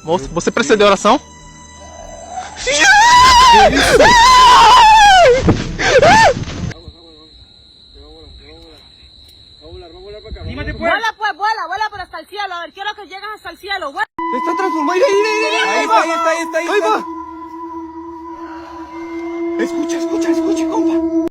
Moço, você precedeu a oração? Vuela pues, vuela por hasta el cielo, a ver, quiero que llegues hasta el cielo, vuela. Se está transformando, ahí va. Escucha, compa.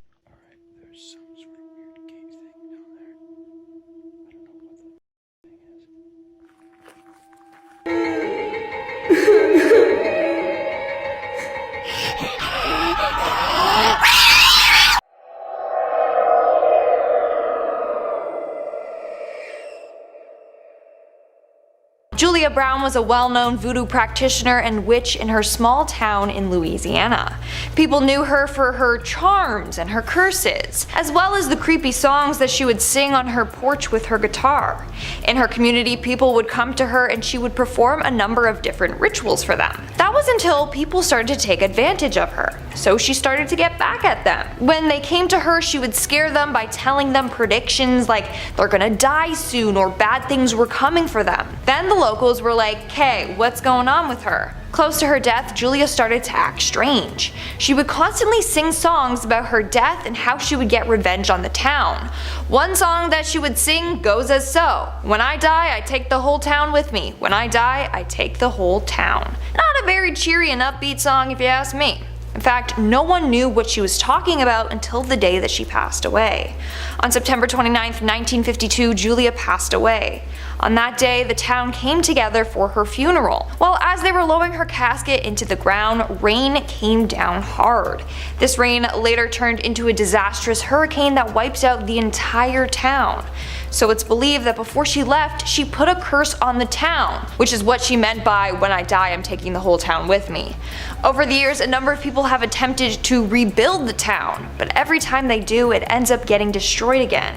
Julia Brown was a well-known voodoo practitioner and witch in her small town in Louisiana. People knew her for her charms and her curses, as well as the creepy songs that she would sing on her porch with her guitar. In her community, people would come to her and she would perform a number of different rituals for them. That was until people started to take advantage of her, so she started to get back at them. When they came to her, she would scare them by telling them predictions like they're gonna die soon or bad things were coming for them. Then the locals were like, "Hey, what's going on with her?" Close to her death, Julia started to act strange. She would constantly sing songs about her death and how she would get revenge on the town. One song that she would sing goes as so: "When I die, I take the whole town with me. When I die, I take the whole town." Not a very cheery and upbeat song if you ask me. In fact, no one knew what she was talking about until the day that she passed away. On September 29th, 1952, Julia passed away. On that day, the town came together for her funeral. Well, as they were lowering her casket into the ground, rain came down hard. This rain later turned into a disastrous hurricane that wiped out the entire town. So it's believed that before she left, she put a curse on the town, which is what she meant by "when I die, I'm taking the whole town with me." Over the years, a number of people have attempted to rebuild the town, but every time they do, it ends up getting destroyed again.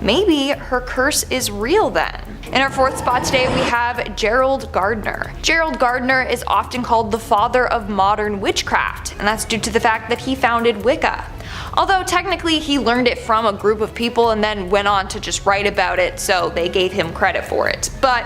Maybe her curse is real then. In our fourth spot today, we have Gerald Gardner. Gerald Gardner is often called the father of modern witchcraft, and that's due to the fact that he founded Wicca. Although technically he learned it from a group of people and then went on to just write about it, so they gave him credit for it. But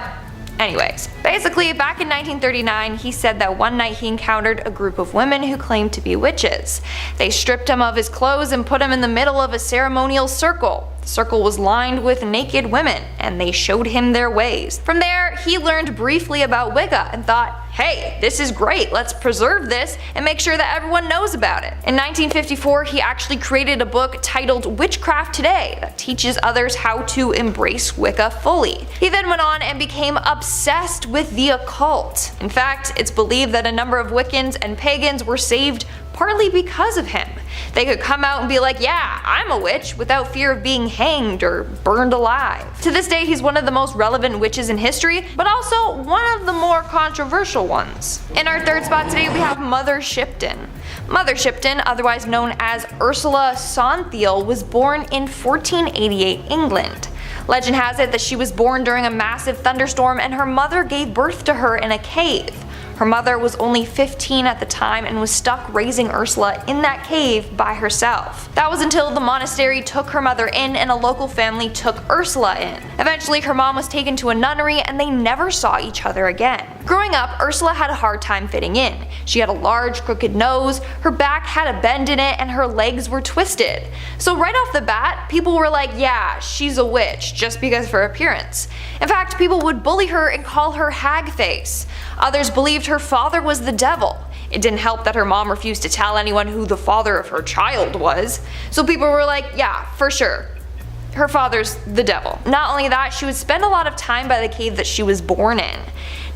anyways, basically back in 1939 he said that one night he encountered a group of women who claimed to be witches. They stripped him of his clothes and put him in the middle of a ceremonial circle. The circle was lined with naked women, and they showed him their ways. From there, he learned briefly about Wicca and thought, hey, this is great, let's preserve this and make sure that everyone knows about it. In 1954, he actually created a book titled Witchcraft Today that teaches others how to embrace Wicca fully. He then went on and became obsessed with the occult. In fact, it's believed that a number of Wiccans and pagans were saved partly because of him. They could come out and be like, yeah, I'm a witch, without fear of being hanged or burned alive. To this day, he's one of the most relevant witches in history, but also one of the more controversial ones. In our third spot today, we have Mother Shipton. Mother Shipton, otherwise known as Ursula Sonthiel, was born in 1488 England. Legend has it that she was born during a massive thunderstorm and her mother gave birth to her in a cave. Her mother was only 15 at the time and was stuck raising Ursula in that cave by herself. That was until the monastery took her mother in and a local family took Ursula in. Eventually her mom was taken to a nunnery and they never saw each other again. Growing up, Ursula had a hard time fitting in. She had a large crooked nose, her back had a bend in it, and her legs were twisted. So right off the bat, people were like, yeah, she's a witch, just because of her appearance. In fact, people would bully her and call her hag face. Others believed her father was the devil. It didn't help that her mom refused to tell anyone who the father of her child was. So people were like, yeah, for sure, her father's the devil. Not only that, she would spend a lot of time by the cave that she was born in.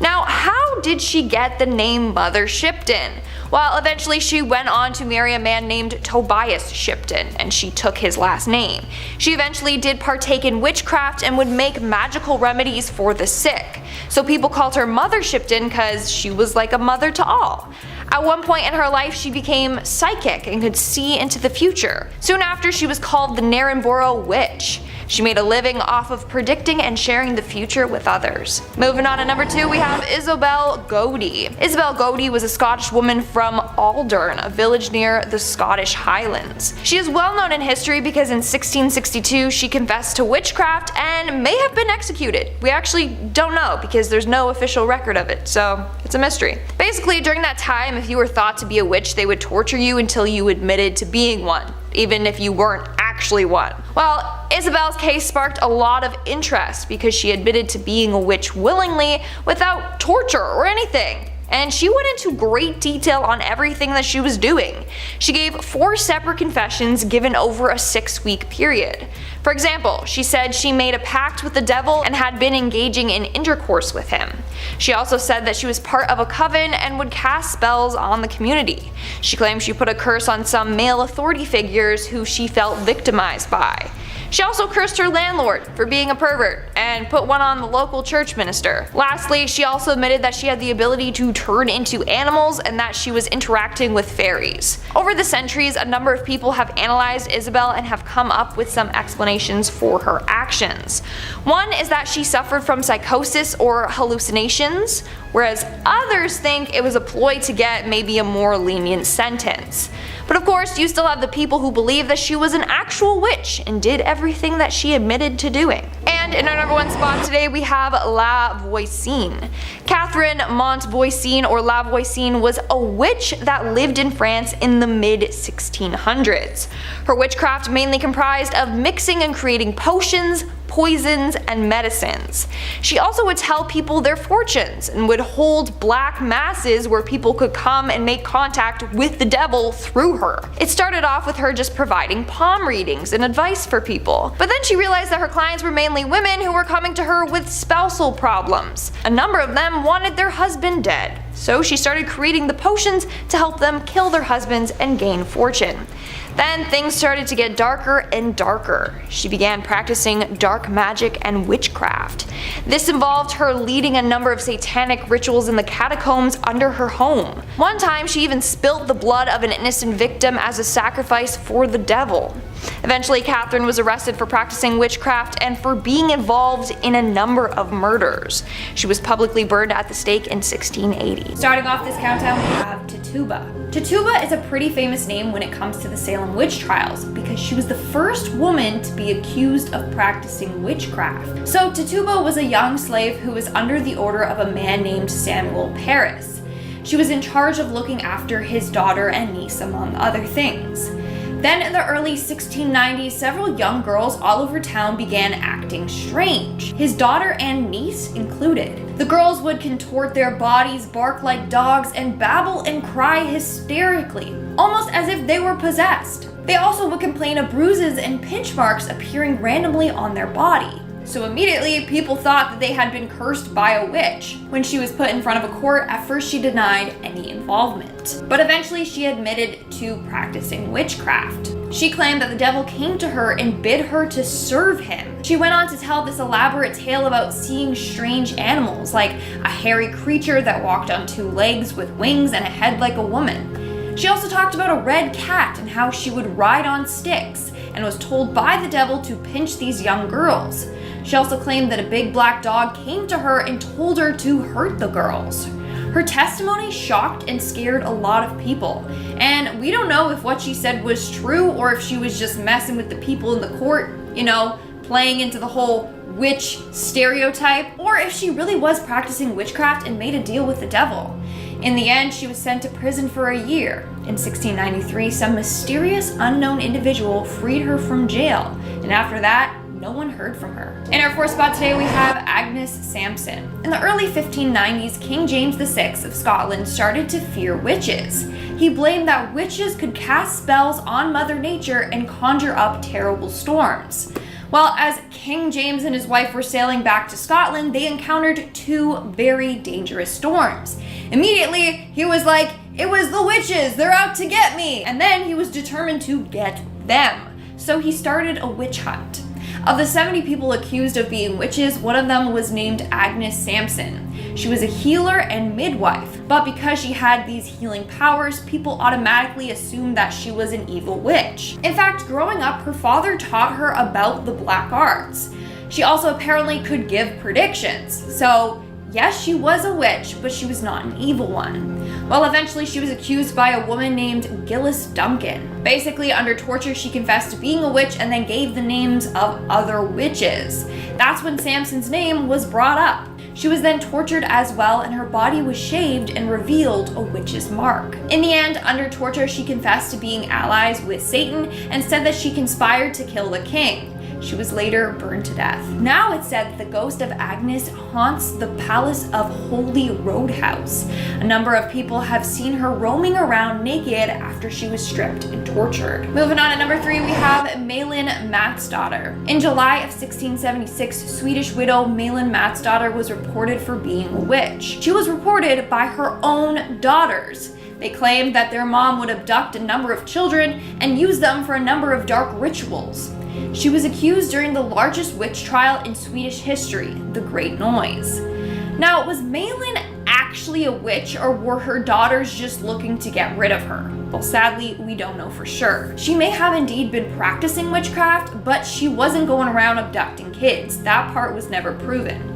Now, how did she get the name Mother Shipton? Well, eventually she went on to marry a man named Tobias Shipton, and she took his last name. She eventually did partake in witchcraft and would make magical remedies for the sick. So people called her Mother Shipton because she was like a mother to all. At one point in her life, she became psychic and could see into the future. Soon after, she was called the Narrenborough Witch. She made a living off of predicting and sharing the future with others. Moving on to number 2, we have Isabelle Gy. Isabelle Gy was a Scottish woman from Aldern, a village near the Scottish Highlands. She is well known in history because in 1662 she confessed to witchcraft and may have been executed. We actually don't know because there's no official record of it, so it's a mystery. Basically, during that time, if you were thought to be a witch, they would torture you until you admitted to being one, even if you weren't actually one. Well, Isabelle's case sparked a lot of interest because she admitted to being a witch willingly without torture or anything. And she went into great detail on everything that she was doing. She gave 4 separate confessions given over a 6-week period. For example, she said she made a pact with the devil and had been engaging in intercourse with him. She also said that she was part of a coven and would cast spells on the community. She claimed she put a curse on some male authority figures who she felt victimized by. She also cursed her landlord for being a pervert and put one on the local church minister. Lastly, she also admitted that she had the ability to turn into animals and that she was interacting with fairies. Over the centuries, a number of people have analyzed Isabelle and have come up with some explanations for her actions. One is that she suffered from psychosis or hallucinations, whereas others think it was a ploy to get maybe a more lenient sentence. But of course, you still have the people who believe that she was an actual witch and did everything that she admitted to doing. And in our number 1 spot today, we have La Voisin. Catherine Montvoisin, or La Voisin, was a witch that lived in France in the mid-1600s. Her witchcraft mainly comprised of mixing and creating potions, poisons, and medicines. She also would tell people their fortunes and would hold black masses where people could come and make contact with the devil through her. It started off with her just providing palm readings and advice for people, but then she realized that her clients were mainly women who were coming to her with spousal problems. A number of them wanted their husband dead, so she started creating the potions to help them kill their husbands and gain fortune. Then things started to get darker and darker. She began practicing dark magic and witchcraft. This involved her leading a number of satanic rituals in the catacombs under her home. One time she even spilt the blood of an innocent victim as a sacrifice for the devil. Eventually, Catherine was arrested for practicing witchcraft and for being involved in a number of murders. She was publicly burned at the stake in 1680. Starting off this countdown, we have Tituba. Tituba is a pretty famous name when it comes to the Salem witch trials because she was the first woman to be accused of practicing witchcraft. So Tituba was a young slave who was under the order of a man named Samuel Parris. She was in charge of looking after his daughter and niece, among other things. Then in the early 1690s, several young girls all over town began acting strange, his daughter and niece included. The girls would contort their bodies, bark like dogs, and babble and cry hysterically, almost as if they were possessed. They also would complain of bruises and pinch marks appearing randomly on their body. So immediately, people thought that they had been cursed by a witch. When she was put in front of a court, at first she denied any involvement. But eventually she admitted to practicing witchcraft. She claimed that the devil came to her and bid her to serve him. She went on to tell this elaborate tale about seeing strange animals, like a hairy creature that walked on 2 legs with wings and a head like a woman. She also talked about a red cat and how she would ride on sticks, and was told by the devil to pinch these young girls. She also claimed that a big black dog came to her and told her to hurt the girls. Her testimony shocked and scared a lot of people, and we don't know if what she said was true or if she was just messing with the people in the court, playing into the whole witch stereotype, or if she really was practicing witchcraft and made a deal with the devil. In the end, she was sent to prison for a year. In 1693, some mysterious unknown individual freed her from jail, and after that, no one heard from her. In our 4th spot today, we have Agnes Samson. In the early 1590s, King James VI of Scotland started to fear witches. He blamed that witches could cast spells on Mother Nature and conjure up terrible storms. Well, as King James and his wife were sailing back to Scotland, they encountered 2 very dangerous storms. Immediately, he was like, "It was the witches, they're out to get me!" And then he was determined to get them. So he started a witch hunt. Of the 70 people accused of being witches, one of them was named Agnes Samson. She was a healer and midwife, but because she had these healing powers, people automatically assumed that she was an evil witch. In fact, growing up, her father taught her about the black arts. She also apparently could give predictions. So yes, she was a witch, but she was not an evil one. Well, eventually she was accused by a woman named Agnes Duncan. Basically, under torture, she confessed to being a witch and then gave the names of other witches. That's when Samson's name was brought up. She was then tortured as well, and her body was shaved and revealed a witch's mark. In the end, under torture, she confessed to being allies with Satan and said that she conspired to kill the king. She was later burned to death. Now it's said that the ghost of Agnes haunts the Palace of Holy Roadhouse. A number of people have seen her roaming around naked after she was stripped and tortured. Moving on to number 3, we have Malin Matsdotter. In July of 1676, Swedish widow Malin Matsdotter was reported for being a witch. She was reported by her own daughters. They claimed that their mom would abduct a number of children and use them for a number of dark rituals. She was accused during the largest witch trial in Swedish history, the Great Noise. Now, was Malin actually a witch, or were her daughters just looking to get rid of her? Well, sadly, we don't know for sure. She may have indeed been practicing witchcraft, but she wasn't going around abducting kids. That part was never proven.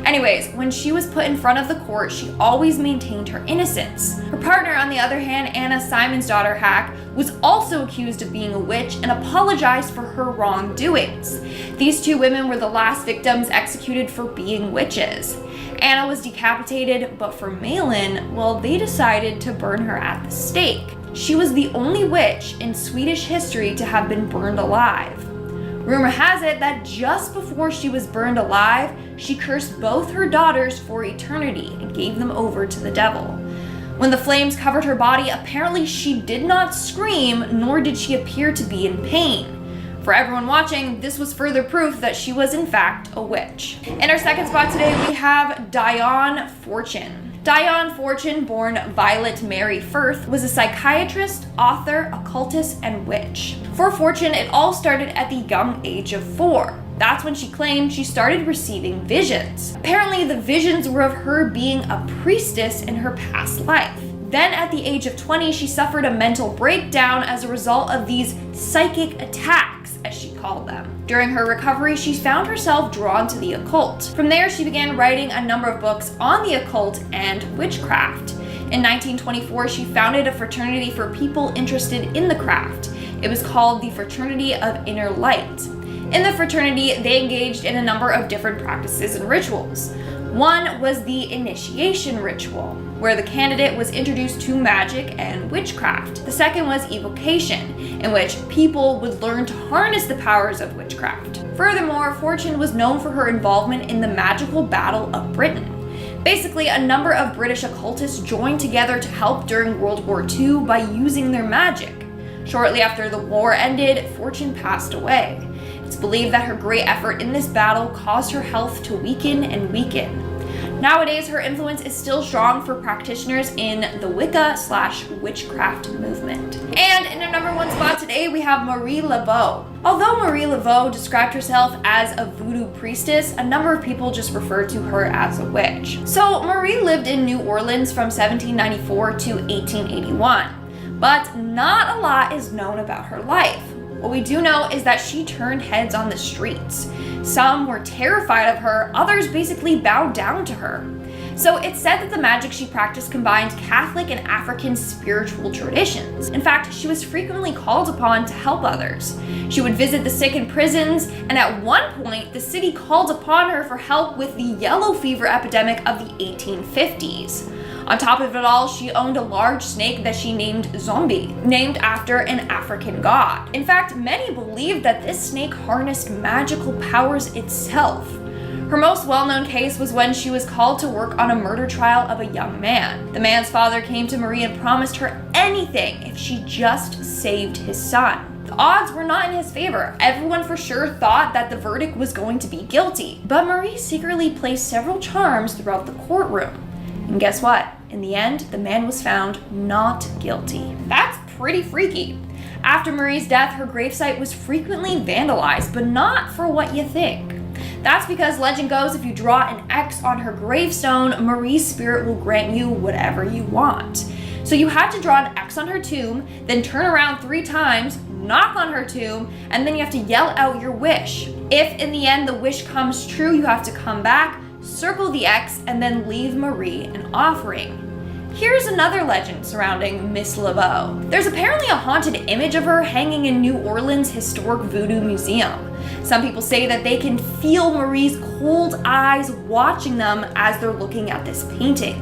Anyways, when she was put in front of the court, she always maintained her innocence. Her partner, on the other hand, Anna Simon's daughter Hack, was also accused of being a witch and apologized for her wrongdoings. These two women were the last victims executed for being witches. Anna was decapitated, but for Malin, well, they decided to burn her at the stake. She was the only witch in Swedish history to have been burned alive. Rumor has it that just before she was burned alive, she cursed both her daughters for eternity and gave them over to the devil. When the flames covered her body, apparently she did not scream, nor did she appear to be in pain. For everyone watching, this was further proof that she was in fact a witch. In our second spot today, we have Dion Fortune. Dion Fortune, born Violet Mary Firth, was a psychiatrist, author, occultist, and witch. For Fortune, it all started at the young age of 4. That's when she claimed she started receiving visions. Apparently, the visions were of her being a priestess in her past life. Then at the age of 20, she suffered a mental breakdown as a result of these psychic attacks, as she called them. During her recovery, she found herself drawn to the occult. From there, she began writing a number of books on the occult and witchcraft. In 1924, she founded a fraternity for people interested in the craft. It was called the Fraternity of Inner Light. In the fraternity, they engaged in a number of different practices and rituals. One was the initiation ritual, where the candidate was introduced to magic and witchcraft. The second was evocation, in which people would learn to harness the powers of witchcraft. Furthermore, Fortune was known for her involvement in the magical Battle of Britain. Basically, a number of British occultists joined together to help during World War II by using their magic. Shortly after the war ended, Fortune passed away. It's believed that her great effort in this battle caused her health to weaken and weaken. Nowadays, her influence is still strong for practitioners in the Wicca/witchcraft movement. And in our number 1 spot today, we have Marie Laveau. Although Marie Laveau described herself as a voodoo priestess, a number of people just referred to her as a witch. So Marie lived in New Orleans from 1794 to 1881, but not a lot is known about her life. What we do know is that she turned heads on the streets. Some were terrified of her, others basically bowed down to her. So it's said that the magic she practiced combined Catholic and African spiritual traditions. In fact, she was frequently called upon to help others. She would visit the sick in prisons, and at one point, the city called upon her for help with the yellow fever epidemic of the 1850s. On top of it all, she owned a large snake that she named Zombie, named after an African god. In fact, many believed that this snake harnessed magical powers itself. Her most well-known case was when she was called to work on a murder trial of a young man. The man's father came to Marie and promised her anything if she just saved his son. The odds were not in his favor. Everyone for sure thought that the verdict was going to be guilty, but Marie secretly placed several charms throughout the courtroom. And guess what? In the end, the man was found not guilty. That's pretty freaky. After Marie's death, her gravesite was frequently vandalized, but not for what you think. That's because legend goes if you draw an X on her gravestone, Marie's spirit will grant you whatever you want. So you had to draw an X on her tomb, then turn around 3 times, knock on her tomb, and then you have to yell out your wish. If in the end the wish comes true, you have to come back, circle the X, and then leave Marie an offering. Here's another legend surrounding Miss Laveau. There's apparently a haunted image of her hanging in New Orleans' historic voodoo museum. Some people say that they can feel Marie's cold eyes watching them as they're looking at this painting.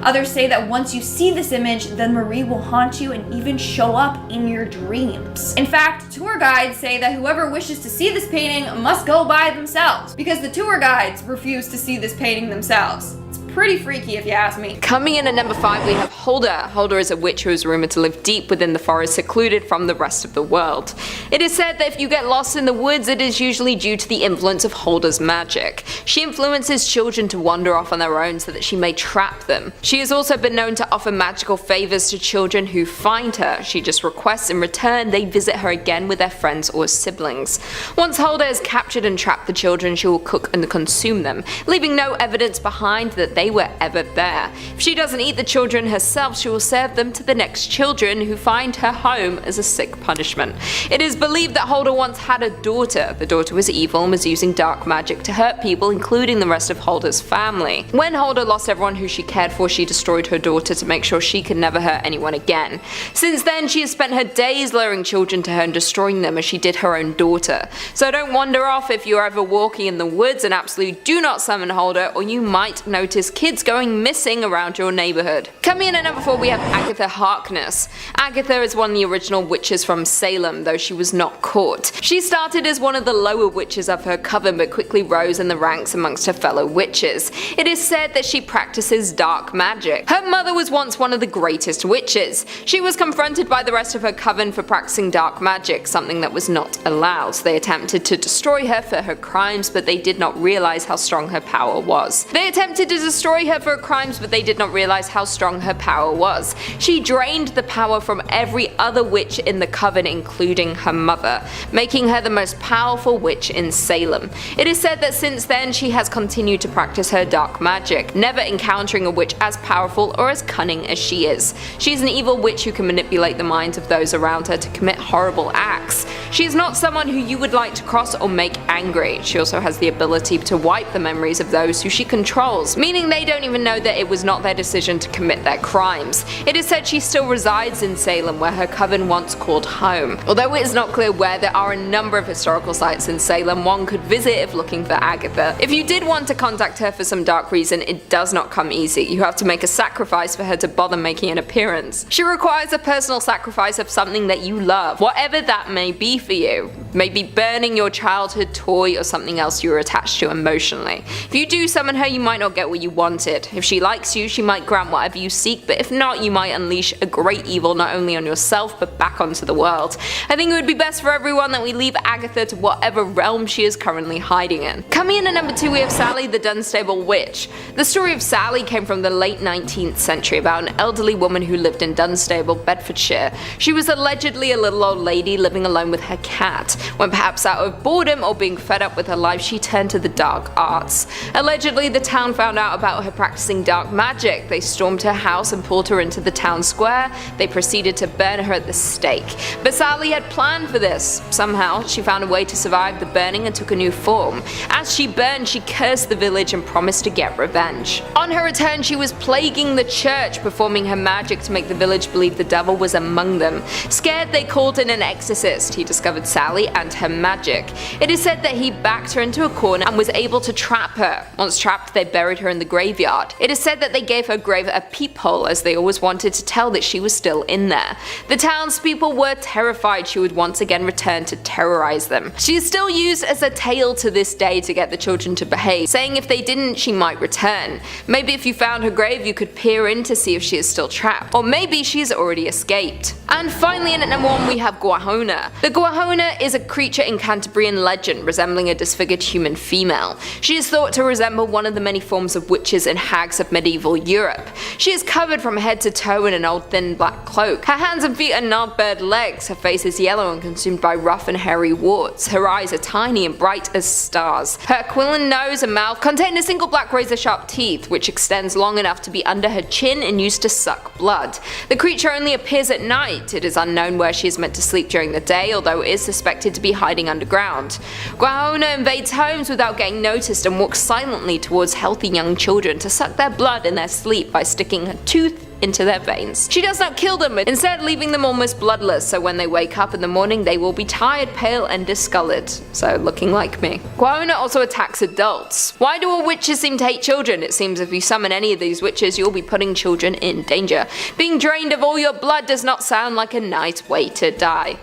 Others say that once you see this image, then Marie will haunt you and even show up in your dreams. In fact, tour guides say that whoever wishes to see this painting must go by themselves, because the tour guides refuse to see this painting themselves. Pretty freaky if you ask me. Coming in at number 5 we have Hulda. Hulda is a witch who is rumored to live deep within the forest, secluded from the rest of the world. It is said that if you get lost in the woods, it is usually due to the influence of Hulda's magic. She influences children to wander off on their own so that she may trap them. She has also been known to offer magical favors to children who find her. She just requests in return they visit her again with their friends or siblings. Once Hulda has captured and trapped the children, she will cook and consume them, leaving no evidence behind that they were ever there. If she doesn't eat the children herself, she will serve them to the next children who find her home as a sick punishment. It is believed that Hulda once had a daughter. The daughter was evil and was using dark magic to hurt people, including the rest of Hulda's family. When Hulda lost everyone who she cared for, she destroyed her daughter to make sure she could never hurt anyone again. Since then, she has spent her days luring children to her and destroying them as she did her own daughter. So don't wander off if you're ever walking in the woods, and absolutely do not summon Hulda, or you might notice kids going missing around your neighborhood. Coming in at number 4 we have Agatha Harkness. Agatha is one of the original witches from Salem, though she was not caught. She started as one of the lower witches of her coven, but quickly rose in the ranks amongst her fellow witches. It is said that she practices dark magic. Her mother was once one of the greatest witches. She was confronted by the rest of her coven for practicing dark magic, something that was not allowed. They attempted to destroy her for her crimes, but they did not realize how strong her power was. They attempted to destroy her for her crimes, but they did not realize how strong her power was. She drained the power from every other witch in the coven, including her mother, making her the most powerful witch in Salem. It is said that since then she has continued to practice her dark magic, never encountering a witch as powerful or as cunning as she is. She is an evil witch who can manipulate the minds of those around her to commit horrible acts. She is not someone who you would like to cross or make angry. She also has the ability to wipe the memories of those who she controls, meaning they don't even know that it was not their decision to commit their crimes. It is said she still resides in Salem, where her coven once called home. Although it is not clear where, there are a number of historical sites in Salem one could visit if looking for Agatha. If you did want to contact her for some dark reason, it does not come easy. You have to make a sacrifice for her to bother making an appearance. She requires a personal sacrifice of something that you love, whatever that may be for you. Maybe burning your childhood toy or something else you were attached to emotionally. If you do summon her, you might not get what you wanted. If she likes you, she might grant whatever you seek, but if not, you might unleash a great evil not only on yourself but back onto the world. I think it would be best for everyone that we leave Agatha to whatever realm she is currently hiding in. Coming in at number 2 we have Sally the Dunstable Witch. The story of Sally came from the late 19th century about an elderly woman who lived in Dunstable, Bedfordshire. She was allegedly a little old lady living alone with her cat. When perhaps out of boredom or being fed up with her life, she turned to the dark arts. Allegedly, the town found out about her practicing dark magic. They stormed her house and pulled her into the town square. They proceeded to burn her at the stake. But Sally had planned for this. Somehow, she found a way to survive the burning and took a new form. As she burned, she cursed the village and promised to get revenge. On her return, she was plaguing the church, performing her magic to make the village believe the devil was among them. Scared, they called in an exorcist. He discovered Sally and her magic. It is said that he backed her into a corner and was able to trap her. Once trapped, they buried her in the graveyard. It is said that they gave her grave a peephole, as they always wanted to tell that she was still in there. The townspeople were terrified she would once again return to terrorize them. She is still used as a tale to this day to get the children to behave, saying if they didn't, she might return. Maybe if you found her grave, you could peer in to see if she is still trapped, or maybe she's already escaped. And finally, in at number 1 we have Guahona. The Guahona Gwahona is a creature in Cantabrian legend resembling a disfigured human female. She is thought to resemble one of the many forms of witches and hags of medieval Europe. She is covered from head to toe in an old thin black cloak. Her hands and feet are gnarled legs, her face is yellow and consumed by rough and hairy warts, her eyes are tiny and bright as stars. Her aquiline nose and mouth contain a single black razor-sharp teeth, which extends long enough to be under her chin and used to suck blood. The creature only appears at night. It is unknown where she is meant to sleep during the day, although it is suspected to be hiding underground. Gwahona invades homes without getting noticed and walks silently towards healthy young children to suck their blood in their sleep by sticking her tooth into their veins. She does not kill them, instead leaving them almost bloodless, so when they wake up in the morning they will be tired, pale and discolored, so looking like me. Gwahona also attacks adults. Why do all witches seem to hate children? It seems if you summon any of these witches you'll be putting children in danger. Being drained of all your blood does not sound like a nice way to die.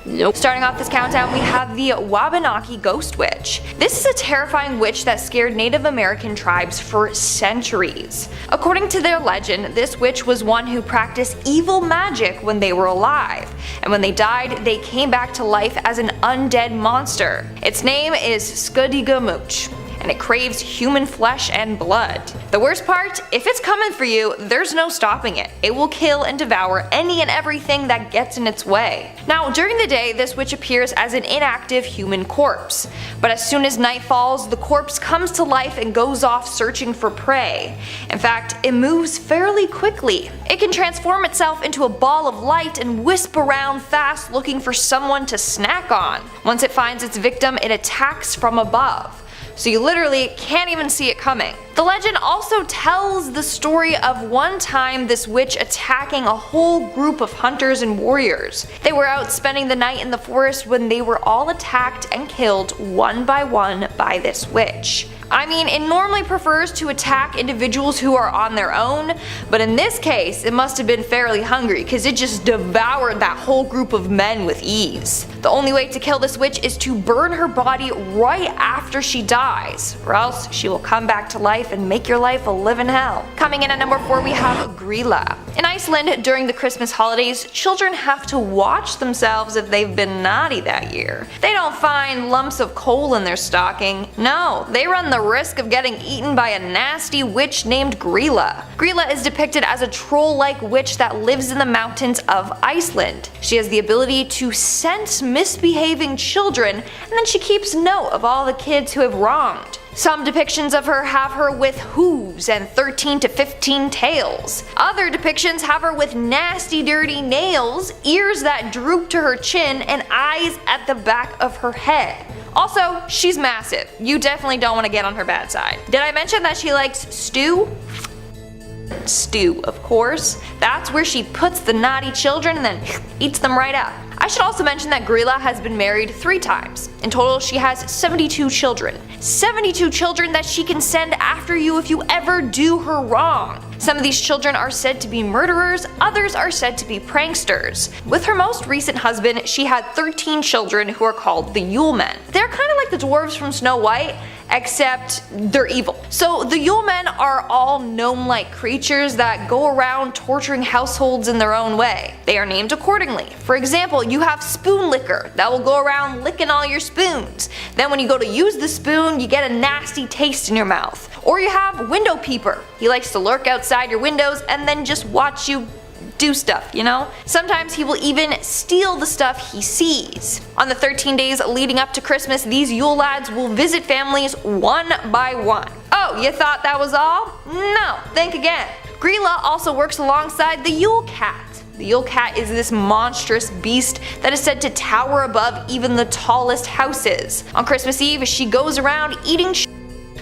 Nope. Starting off this countdown, we have the Wabanaki Ghost Witch. This is a terrifying witch that scared Native American tribes for centuries. According to their legend, this witch was one who practiced evil magic when they were alive, and when they died, they came back to life as an undead monster. Its name is Skadigamooch, and it craves human flesh and blood. The worst part, if it's coming for you, there's no stopping it. It will kill and devour any and everything that gets in its way. Now, during the day, this witch appears as an inactive human corpse, but as soon as night falls, the corpse comes to life and goes off searching for prey. In fact, it moves fairly quickly. It can transform itself into a ball of light and wisp around fast looking for someone to snack on. Once it finds its victim, it attacks from above, so you literally can't even see it coming. The legend also tells the story of one time this witch attacking a whole group of hunters and warriors. They were out spending the night in the forest when they were all attacked and killed one by this witch. I mean, it normally prefers to attack individuals who are on their own, but in this case, it must have been fairly hungry because it just devoured that whole group of men with ease. The only way to kill this witch is to burn her body right after she dies, or else she will come back to life and make your life a living hell. Coming in at number 4, we have Gilla. In Iceland, during the Christmas holidays, children have to watch themselves if they've been naughty that year. They don't find lumps of coal in their stocking. No, they run the risk of getting eaten by a nasty witch named Gilla. Gilla is depicted as a troll-like witch that lives in the mountains of Iceland. She has the ability to sense misbehaving children, and then she keeps note of all the kids who have wronged. Some depictions of her have her with hooves and 13 to 15 tails. Other depictions have her with nasty dirty nails, ears that droop to her chin, and eyes at the back of her head. Also, she's massive. You definitely don't want to get on her bad side. Did I mention that she likes stew? Stew, of course. That's where she puts the naughty children and then eats them right up. I should also mention that Gilla has been married 3 times. In total, she has 72 children. 72 children that she can send after you if you ever do her wrong. Some of these children are said to be murderers, others are said to be pranksters. With her most recent husband, she had 13 children who are called the Yule Men. They're kind of like the dwarves from Snow White, except they're evil. So the Yule Men are all gnome-like creatures that go around torturing households in their own way. They are named accordingly. For example, you have Spoon Licker that will go around licking all your spoons. Then when you go to use the spoon, you get a nasty taste in your mouth. Or you have Window Peeper. He likes to lurk outside your windows and then just watch you do stuff, you know? Sometimes he will even steal the stuff he sees. On the 13 days leading up to Christmas, these Yule lads will visit families one by one. Oh, you thought that was all? No, think again. Gilla also works alongside the Yule Cat. The Yule Cat is this monstrous beast that is said to tower above even the tallest houses. On Christmas Eve, she goes around eating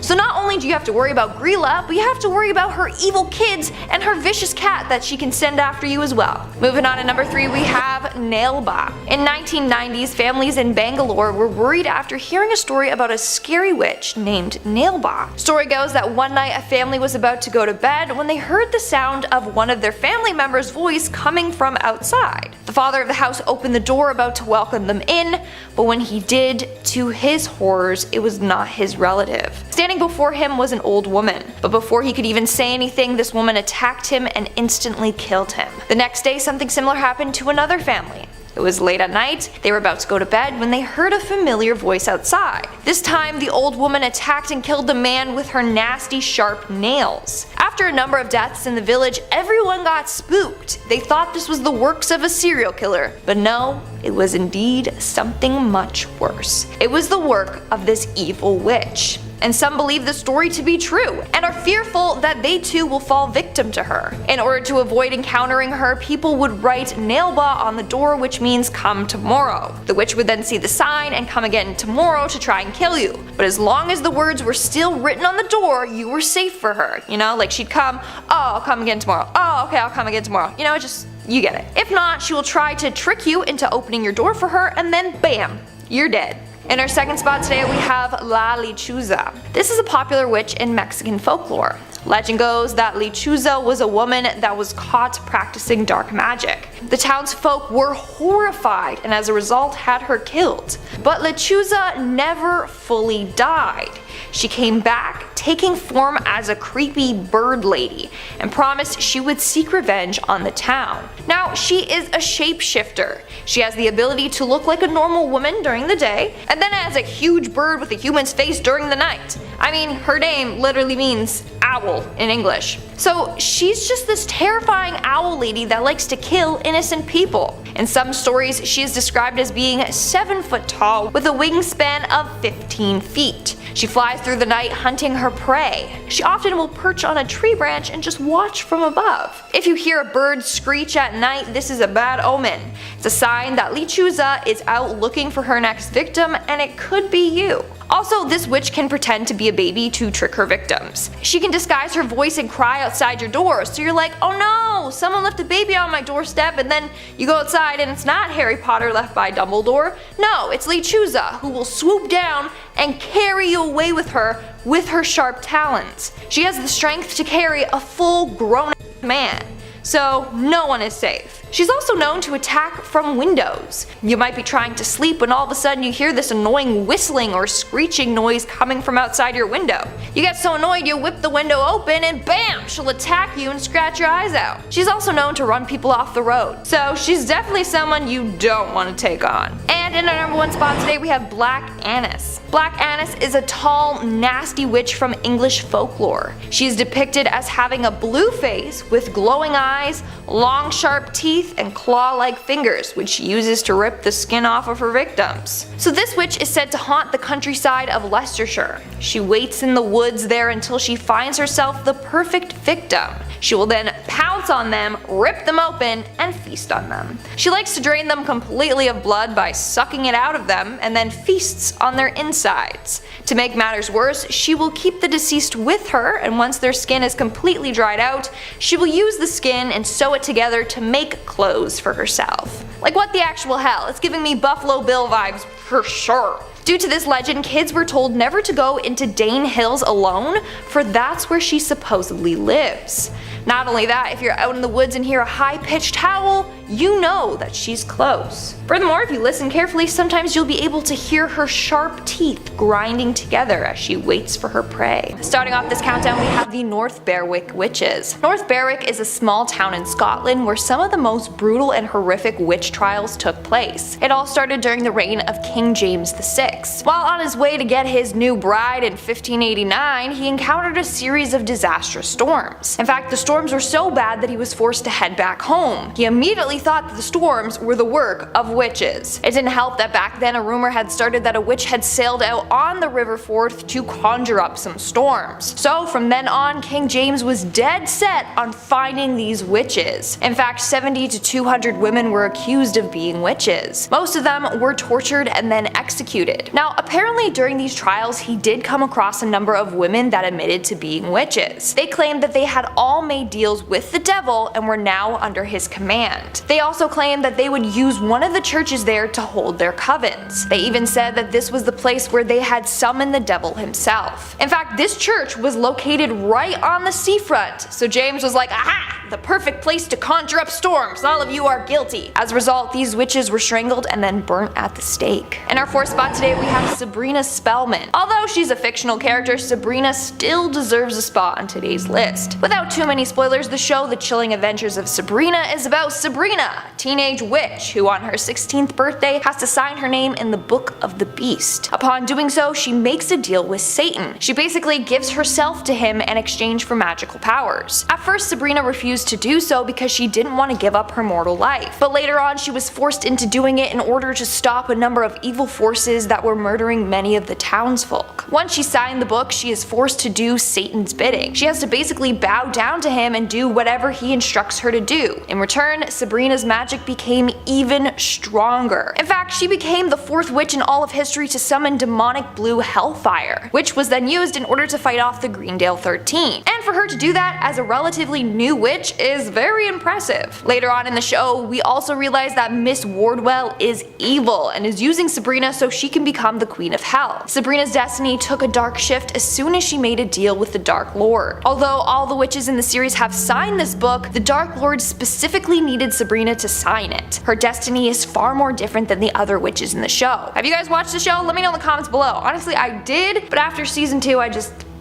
So not only do you have to worry about Gilla, but you have to worry about her evil kids and her vicious cat that she can send after you as well. Moving on to number 3, we have Nailbot. In 1990s, families in Bangalore were worried after hearing a story about a scary witch named Nailbot. Story goes that one night a family was about to go to bed when they heard the sound of one of their family members' voice coming from outside. The father of the house opened the door about to welcome them in, but when he did, to his horrors, it was not his relative. Standing before him was an old woman, but before he could even say anything, this woman attacked him and instantly killed him. The next day, something similar happened to another family. It was late at night, they were about to go to bed when they heard a familiar voice outside. This time, the old woman attacked and killed the man with her nasty sharp nails. After a number of deaths in the village, everyone got spooked. They thought this was the works of a serial killer, but no, it was indeed something much worse. It was the work of this evil witch. And some believe the story to be true, and are fearful that they too will fall victim to her. In order to avoid encountering her, people would write Nailbot on the door, which means come tomorrow. The witch would then see the sign and come again tomorrow to try and kill you. But as long as the words were still written on the door, you were safe for her. You know, like she'd come, oh, I'll come again tomorrow. Oh, okay, I'll come again tomorrow. You know, just, you get it. If not, she will try to trick you into opening your door for her, and then bam, you're dead. In our second spot today we have La Lechuza. This is a popular witch in Mexican folklore. Legend goes that Lechuza was a woman that was caught practicing dark magic. The townsfolk were horrified and as a result had her killed. But Lechuza never fully died. She came back, taking form as a creepy bird lady, and promised she would seek revenge on the town. Now, she is a shapeshifter. She has the ability to look like a normal woman during the day, and then as a huge bird with a human's face during the night. I mean, her name literally means owl in English. So she's just this terrifying owl lady that likes to kill innocent people. In some stories, she is described as being 7 foot tall with a wingspan of 15 feet. She flies through the night hunting her prey. She often will perch on a tree branch and just watch from above. If you hear a bird screech at night, this is a bad omen. It's a sign that Lechuza is out looking for her next victim, and it could be you. Also, this witch can pretend to be a baby to trick her victims. She can disguise her voice and cry outside your door, so you're like, oh no, someone left a baby on my doorstep, and then you go outside and it's not Harry Potter left by Dumbledore. No, it's Lechuza, who will swoop down and carry you away with her sharp talons. She has the strength to carry a full grown man, so no one is safe. She's also known to attack from windows. You might be trying to sleep when all of a sudden you hear this annoying whistling or screeching noise coming from outside your window. You get so annoyed you whip the window open and bam, she'll attack you and scratch your eyes out. She's also known to run people off the road, so she's definitely someone you don't want to take on. And in our number 1 spot today we have Black Annis. Black Annis is a tall, nasty witch from English folklore. She is depicted as having a blue face with glowing eyes, long sharp teeth, and claw-like fingers, which she uses to rip the skin off of her victims. So this witch is said to haunt the countryside of Leicestershire. She waits in the woods there until she finds herself the perfect victim. She will then pounce on them, rip them open, and feast on them. She likes to drain them completely of blood by sucking it out of them, and then feasts on their insides. To make matters worse, she will keep the deceased with her, and once their skin is completely dried out, she will use the skin and sew it together to make clothes for herself. Like what the actual hell? It's giving me Buffalo Bill vibes for sure. Due to this legend, kids were told never to go into Dane Hills alone, for that's where she supposedly lives. Not only that, if you're out in the woods and hear a high-pitched howl, you know that she's close. Furthermore, if you listen carefully, sometimes you'll be able to hear her sharp teeth grinding together as she waits for her prey. Starting off this countdown, we have the North Berwick Witches. North Berwick is a small town in Scotland where some of the most brutal and horrific witch trials took place. It all started during the reign of King James VI. While on his way to get his new bride in 1589, he encountered a series of disastrous storms. In fact, the storms were so bad that he was forced to head back home. He immediately thought that the storms were the work of witches. It didn't help that back then a rumor had started that a witch had sailed out on the River Forth to conjure up some storms. So from then on, King James was dead set on finding these witches. In fact, 70 to 200 women were accused of being witches. Most of them were tortured and then executed. Now, apparently during these trials, he did come across a number of women that admitted to being witches. They claimed that they had all made deals with the devil and were now under his command. They also claimed that they would use one of the churches there to hold their covens. They even said that this was the place where they had summoned the devil himself. In fact, this church was located right on the seafront, so James was like, aha! The perfect place to conjure up storms, all of you are guilty. As a result, these witches were strangled and then burnt at the stake. In our 4th spot today we have Sabrina Spellman. Although she's a fictional character, Sabrina still deserves a spot on today's list. Without too many spoilers, the show The Chilling Adventures of Sabrina is about Sabrina, a teenage witch who on her 16th birthday has to sign her name in the Book of the Beast. Upon doing so, she makes a deal with Satan. She basically gives herself to him in exchange for magical powers. At first, Sabrina refused to do so because she didn't want to give up her mortal life, but later on she was forced into doing it in order to stop a number of evil forces that were murdering many of the townsfolk. Once she signed the book, she is forced to do Satan's bidding. She has to basically bow down to him and do whatever he instructs her to do. In return, Sabrina's magic became even stronger. In fact, she became the 4th witch in all of history to summon demonic blue hellfire, which was then used in order to fight off the Greendale 13. And for her to do that as a relatively new witch is very impressive. Later on in the show, we also realize that Miss Wardwell is evil and is using Sabrina so she can become the Queen of Hell. Sabrina's destiny took a dark shift as soon as she made a deal with the Dark Lord. Although all the witches in the series have signed this book, the Dark Lord specifically needed Sabrina to sign it. Her destiny is far more different than the other witches in the show. Have you guys watched the show? Let me know in the comments below. Honestly, I did, but after season 2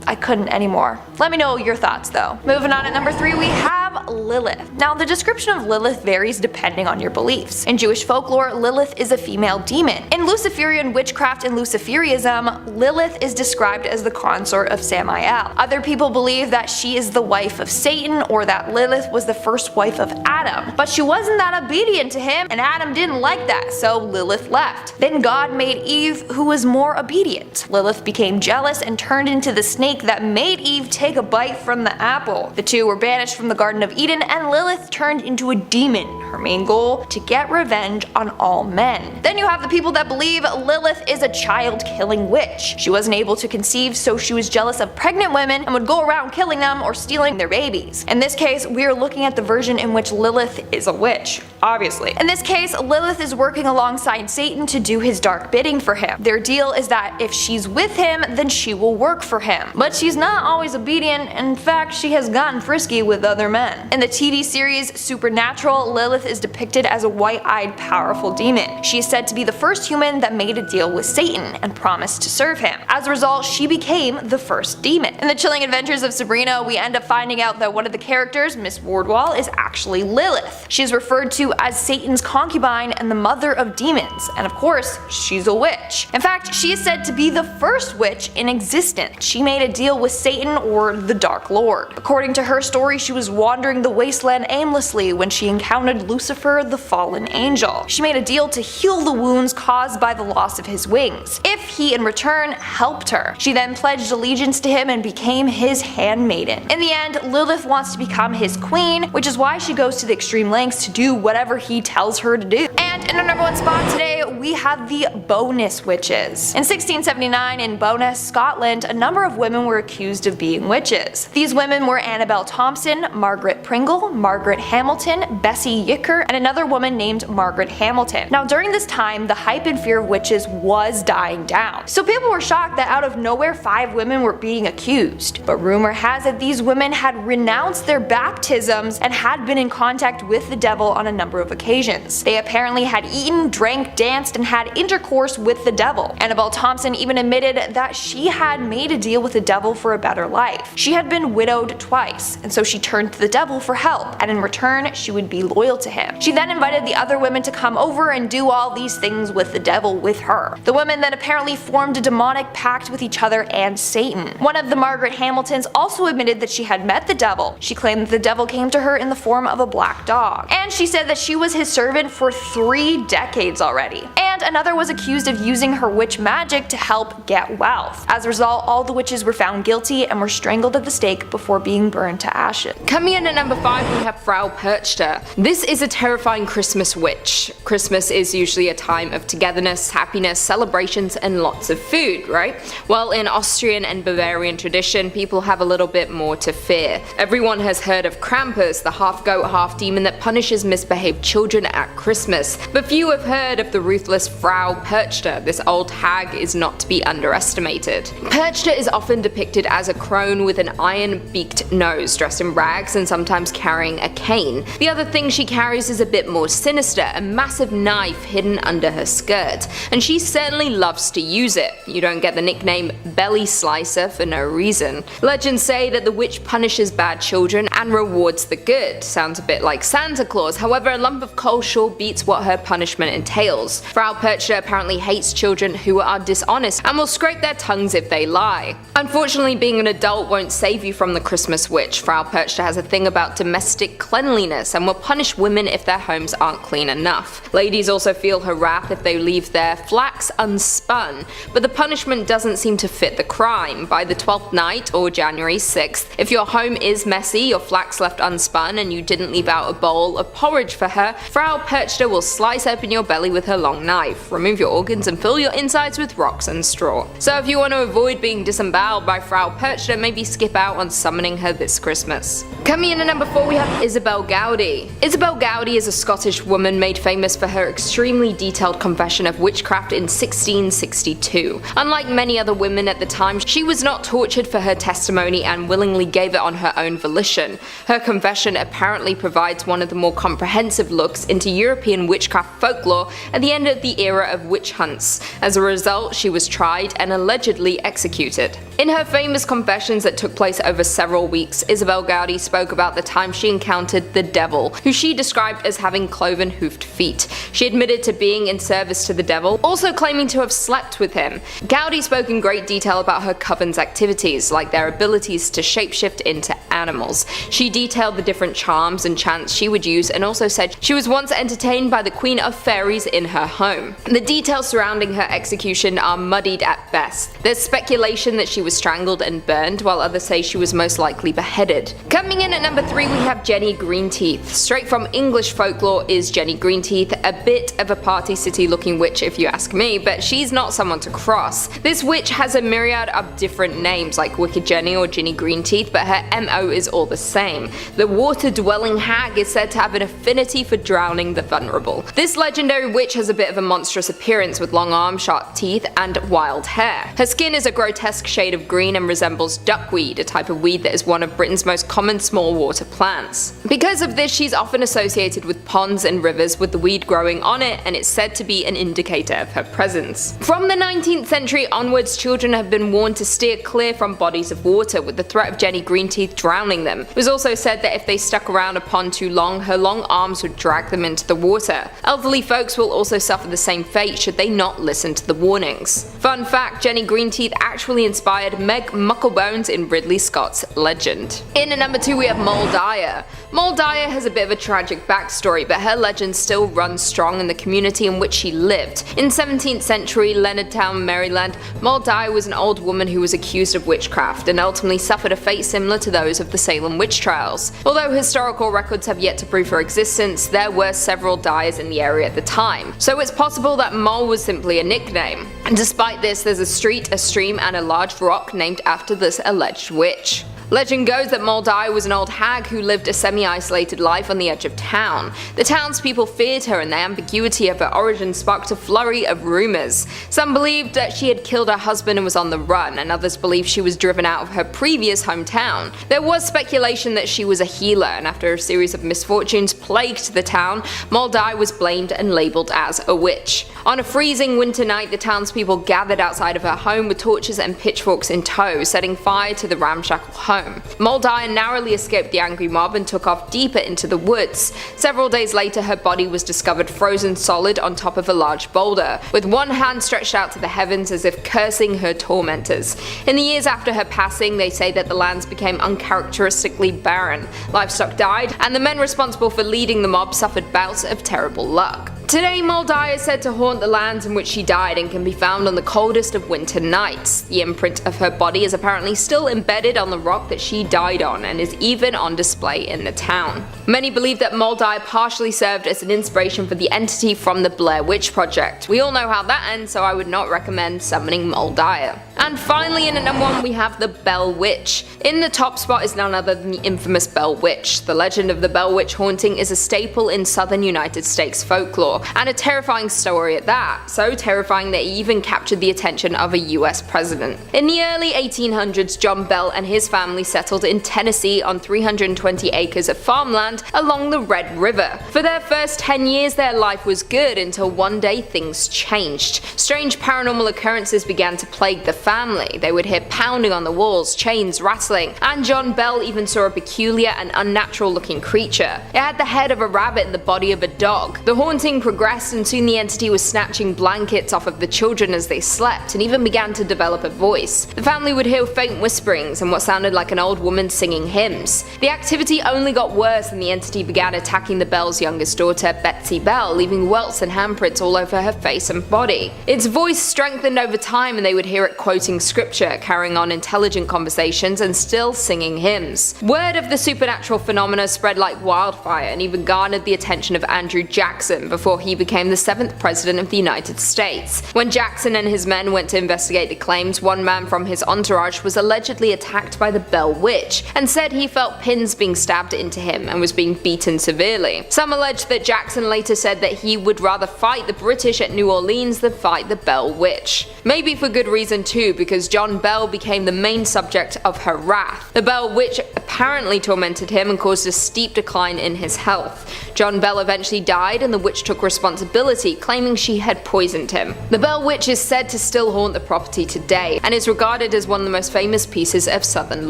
I couldn't anymore. Let me know your thoughts though. Moving on at number 3, we have Lilith. Now the description of Lilith varies depending on your beliefs. In Jewish folklore, Lilith is a female demon. In Luciferian witchcraft and Luciferianism, Lilith is described as the consort of Samael. Other people believe that she is the wife of Satan or that Lilith was the first wife of Adam. But she wasn't that obedient to him and Adam didn't like that, so Lilith left. Then God made Eve, who was more obedient. Lilith became jealous and turned into the snake that made Eve take a bite from the apple. The two were banished from the Garden of Eden and Lilith turned into a demon, her main goal to get revenge on all men. Then you have the people that believe Lilith is a child-killing witch. She wasn't able to conceive, so she was jealous of pregnant women and would go around killing them or stealing their babies. In this case, we are looking at the version in which Lilith is a witch, obviously. In this case, Lilith is working alongside Satan to do his dark bidding for him. Their deal is that if she's with him, then she will work for him. But she's not always obedient, in fact she has gotten frisky with other men. In the TV series Supernatural, Lilith is depicted as a white-eyed powerful demon. She is said to be the first human that made a deal with Satan and promised to serve him. As a result, she became the first demon. In the Chilling Adventures of Sabrina, we end up finding out that one of the characters, Miss Wardwell, is actually Lilith. She is referred to as Satan's concubine and the mother of demons, and of course, she's a witch. In fact, she is said to be the first witch in existence. She made a deal with Satan or the Dark Lord. According to her story, she was wandering the wasteland aimlessly when she encountered Lucifer, the fallen angel. She made a deal to heal the wounds caused by the loss of his wings, if he in return helped her. She then pledged allegiance to him and became his handmaiden. In the end, Lilith wants to become his queen, which is why she goes to the extreme lengths to do whatever he tells her to do. And in our number 1 spot today, we have the Bo'ness Witches. In 1679 in Bo'ness, Scotland, a number of women were accused of being witches. These women were Annabelle Thompson, Margaret Pringle, Margaret Hamilton, Bessie Yicker, and another woman named Margaret Hamilton. Now during this time, the hype and fear of witches was dying down. So people were shocked that out of nowhere 5 women were being accused. But rumor has it these women had renounced their baptisms and had been in contact with the devil on a number of occasions. They apparently had eaten, drank, danced, and had intercourse with the devil. Annabelle Thompson even admitted that she had made a deal with the devil for a better life. She had been widowed twice, and so she turned to the devil for help, and in return she would be loyal to him. She then invited the other women to come over and do all these things with the devil with her. The women then apparently formed a demonic pact with each other and Satan. One of the Margaret Hamiltons also admitted that she had met the devil. She claimed that the devil came to her in the form of a black dog, and she said that she was his servant for 3 decades already. And another was accused of using her witch magic to help get wealth. As a result, all the witches were found guilty and were strangled at the stake before being burned to ashes. Coming in at number 5, we have Frapercher. This is a terrifying Christmas witch. Christmas is usually a time of togetherness, happiness, celebrations, and lots of food, right? Well, in Austrian and Bavarian tradition, people have a little bit more to fear. Everyone has heard of Krampus, the half-goat, half-demon that punishes misbehaved children at Christmas, but few have heard of the ruthless famous Frapercher. This old hag is not to be underestimated. Perchter is often depicted as a crone with an iron-beaked nose, dressed in rags and sometimes carrying a cane. The other thing she carries is a bit more sinister, a massive knife hidden under her skirt, and she certainly loves to use it. You don't get the nickname Belly Slicer for no reason. Legends say that the witch punishes bad children and rewards the good. Sounds a bit like Santa Claus, however a lump of coal sure beats what her punishment entails. Frapercher apparently hates children who are dishonest and will scrape their tongues if they lie. Unfortunately, being an adult won't save you from the Christmas witch. Frapercher has a thing about domestic cleanliness and will punish women if their homes aren't clean enough. Ladies also feel her wrath if they leave their flax unspun, but the punishment doesn't seem to fit the crime. By the 12th night, or January 6th, if your home is messy, your flax left unspun, and you didn't leave out a bowl of porridge for her, Frapercher will slice open your belly with her long knife, remove your organs and fill your insides with rocks and straw. So if you want to avoid being disemboweled by Frapercher, maybe skip out on summoning her this Christmas. Coming in at number 4 we have Isabelle Gy. Isabelle Gy is a Scottish woman made famous for her extremely detailed confession of witchcraft in 1662. Unlike many other women at the time, she was not tortured for her testimony and willingly gave it on her own volition. Her confession apparently provides one of the more comprehensive looks into European witchcraft folklore at the end of the era of witch hunts. As a result, she was tried and allegedly executed. In her famous confessions that took place over several weeks, Isabelle Gy spoke about the time she encountered the devil, who she described as having cloven-hoofed feet. She admitted to being in service to the devil, also claiming to have slept with him. Gy spoke in great detail about her coven's activities, like their abilities to shapeshift into animals. She detailed the different charms and chants she would use, and also said she was once entertained by the Queen of Fairies in her home. The details surrounding her execution are muddied at best. There's speculation that she was strangled and burned, while others say she was most likely beheaded. Coming in at number 3 we have Jenny Greenteeth. Straight from English folklore is Jenny Greenteeth, a bit of a Party City looking witch if you ask me, but she's not someone to cross. This witch has a myriad of different names like Wicked Jenny or Ginny Greenteeth, but her MO is all the same. The water-dwelling hag is said to have an affinity for drowning the vulnerable. This legendary witch has a bit of a monstrous appearance with long arms, sharp teeth, and wild hair. Her skin is a grotesque shade of green and resembles duckweed, a type of weed that is one of Britain's most common small water plants. Because of this, she's often associated with ponds and rivers with the weed growing on it, and it's said to be an indicator of her presence. From the 19th century onwards, children have been warned to steer clear from bodies of water, with the threat of Jenny Greenteeth drowning them. It was also said that if they stuck around a pond too long, her long arms would drag them into the water. Elderly folks will also suffer the same fate should they not listen to the warnings. Fun fact, Jenny Greenteeth actually inspired Meg Mucklebones in Ridley Scott's Legend. In at number 2 we have Moll Dyer. Moll Dyer has a bit of a tragic backstory, but her legend still runs strong in the community in which she lived. In 17th century Leonardtown, Maryland, Moll Dyer was an old woman who was accused of witchcraft and ultimately suffered a fate similar to those of the Salem witch trials. Although historical records have yet to prove her existence, there were several Dyers in the area at the time, so it's possible that Moll was simply a nickname. And despite this, there's a street, a stream, and a large rock named after this alleged witch. Legend goes that Moll Dyer was an old hag who lived a semi-isolated life on the edge of town. The townspeople feared her, and the ambiguity of her origin sparked a flurry of rumours. Some believed that she had killed her husband and was on the run, and others believed she was driven out of her previous hometown. There was speculation that she was a healer, and after a series of misfortunes plagued the town, Moll Dyer was blamed and labelled as a witch. On a freezing winter night, the townspeople gathered outside of her home with torches and pitchforks in tow, setting fire to the ramshackle home. Moll Dyer narrowly escaped the angry mob and took off deeper into the woods. Several days later, her body was discovered frozen solid on top of a large boulder, with one hand stretched out to the heavens as if cursing her tormentors. In the years after her passing, they say that the lands became uncharacteristically barren, livestock died, and the men responsible for leading the mob suffered bouts of terrible luck. Today, Moll Dyer is said to haunt the lands in which she died and can be found on the coldest of winter nights. The imprint of her body is apparently still embedded on the rock that she died on and is even on display in the town. Many believe that Moll Dyer partially served as an inspiration for the entity from the Blair Witch Project. We all know how that ends, so I would not recommend summoning Moll Dyer. And finally, in at number 1 we have the Bell Witch. In the top spot is none other than the infamous Bell Witch. The legend of the Bell Witch haunting is a staple in southern United States folklore. folklore, and a terrifying story at that, so terrifying that it even captured the attention of a US president. In the early 1800s, John Bell and his family settled in Tennessee on 320 acres of farmland along the Red River. For their first 10 years their life was good until one day things changed. Strange paranormal occurrences began to plague the family. They would hear pounding on the walls, chains rattling, and John Bell even saw a peculiar and unnatural looking creature. It had the head of a rabbit and the body of a dog. The haunting progressed and soon the entity was snatching blankets off of the children as they slept and even began to develop a voice. The family would hear faint whisperings and what sounded like an old woman singing hymns. The activity only got worse and the entity began attacking the Bell's youngest daughter, Betsy Bell, leaving welts and handprints all over her face and body. Its voice strengthened over time and they would hear it quoting scripture, carrying on intelligent conversations and still singing hymns. Word of the supernatural phenomena spread like wildfire and even garnered the attention of Andrew Jackson before he became the 7th president of the United States. When Jackson and his men went to investigate the claims, one man from his entourage was allegedly attacked by the Bell Witch and said he felt pins being stabbed into him and was being beaten severely. Some alleged that Jackson later said that he would rather fight the British at New Orleans than fight the Bell Witch. Maybe for good reason too, because John Bell became the main subject of her wrath. The Bell Witch apparently tormented him and caused a steep decline in his health. John Bell eventually died and the witch took responsibility, claiming she had poisoned him. The Bell Witch is said to still haunt the property today and is regarded as one of the most famous pieces of southern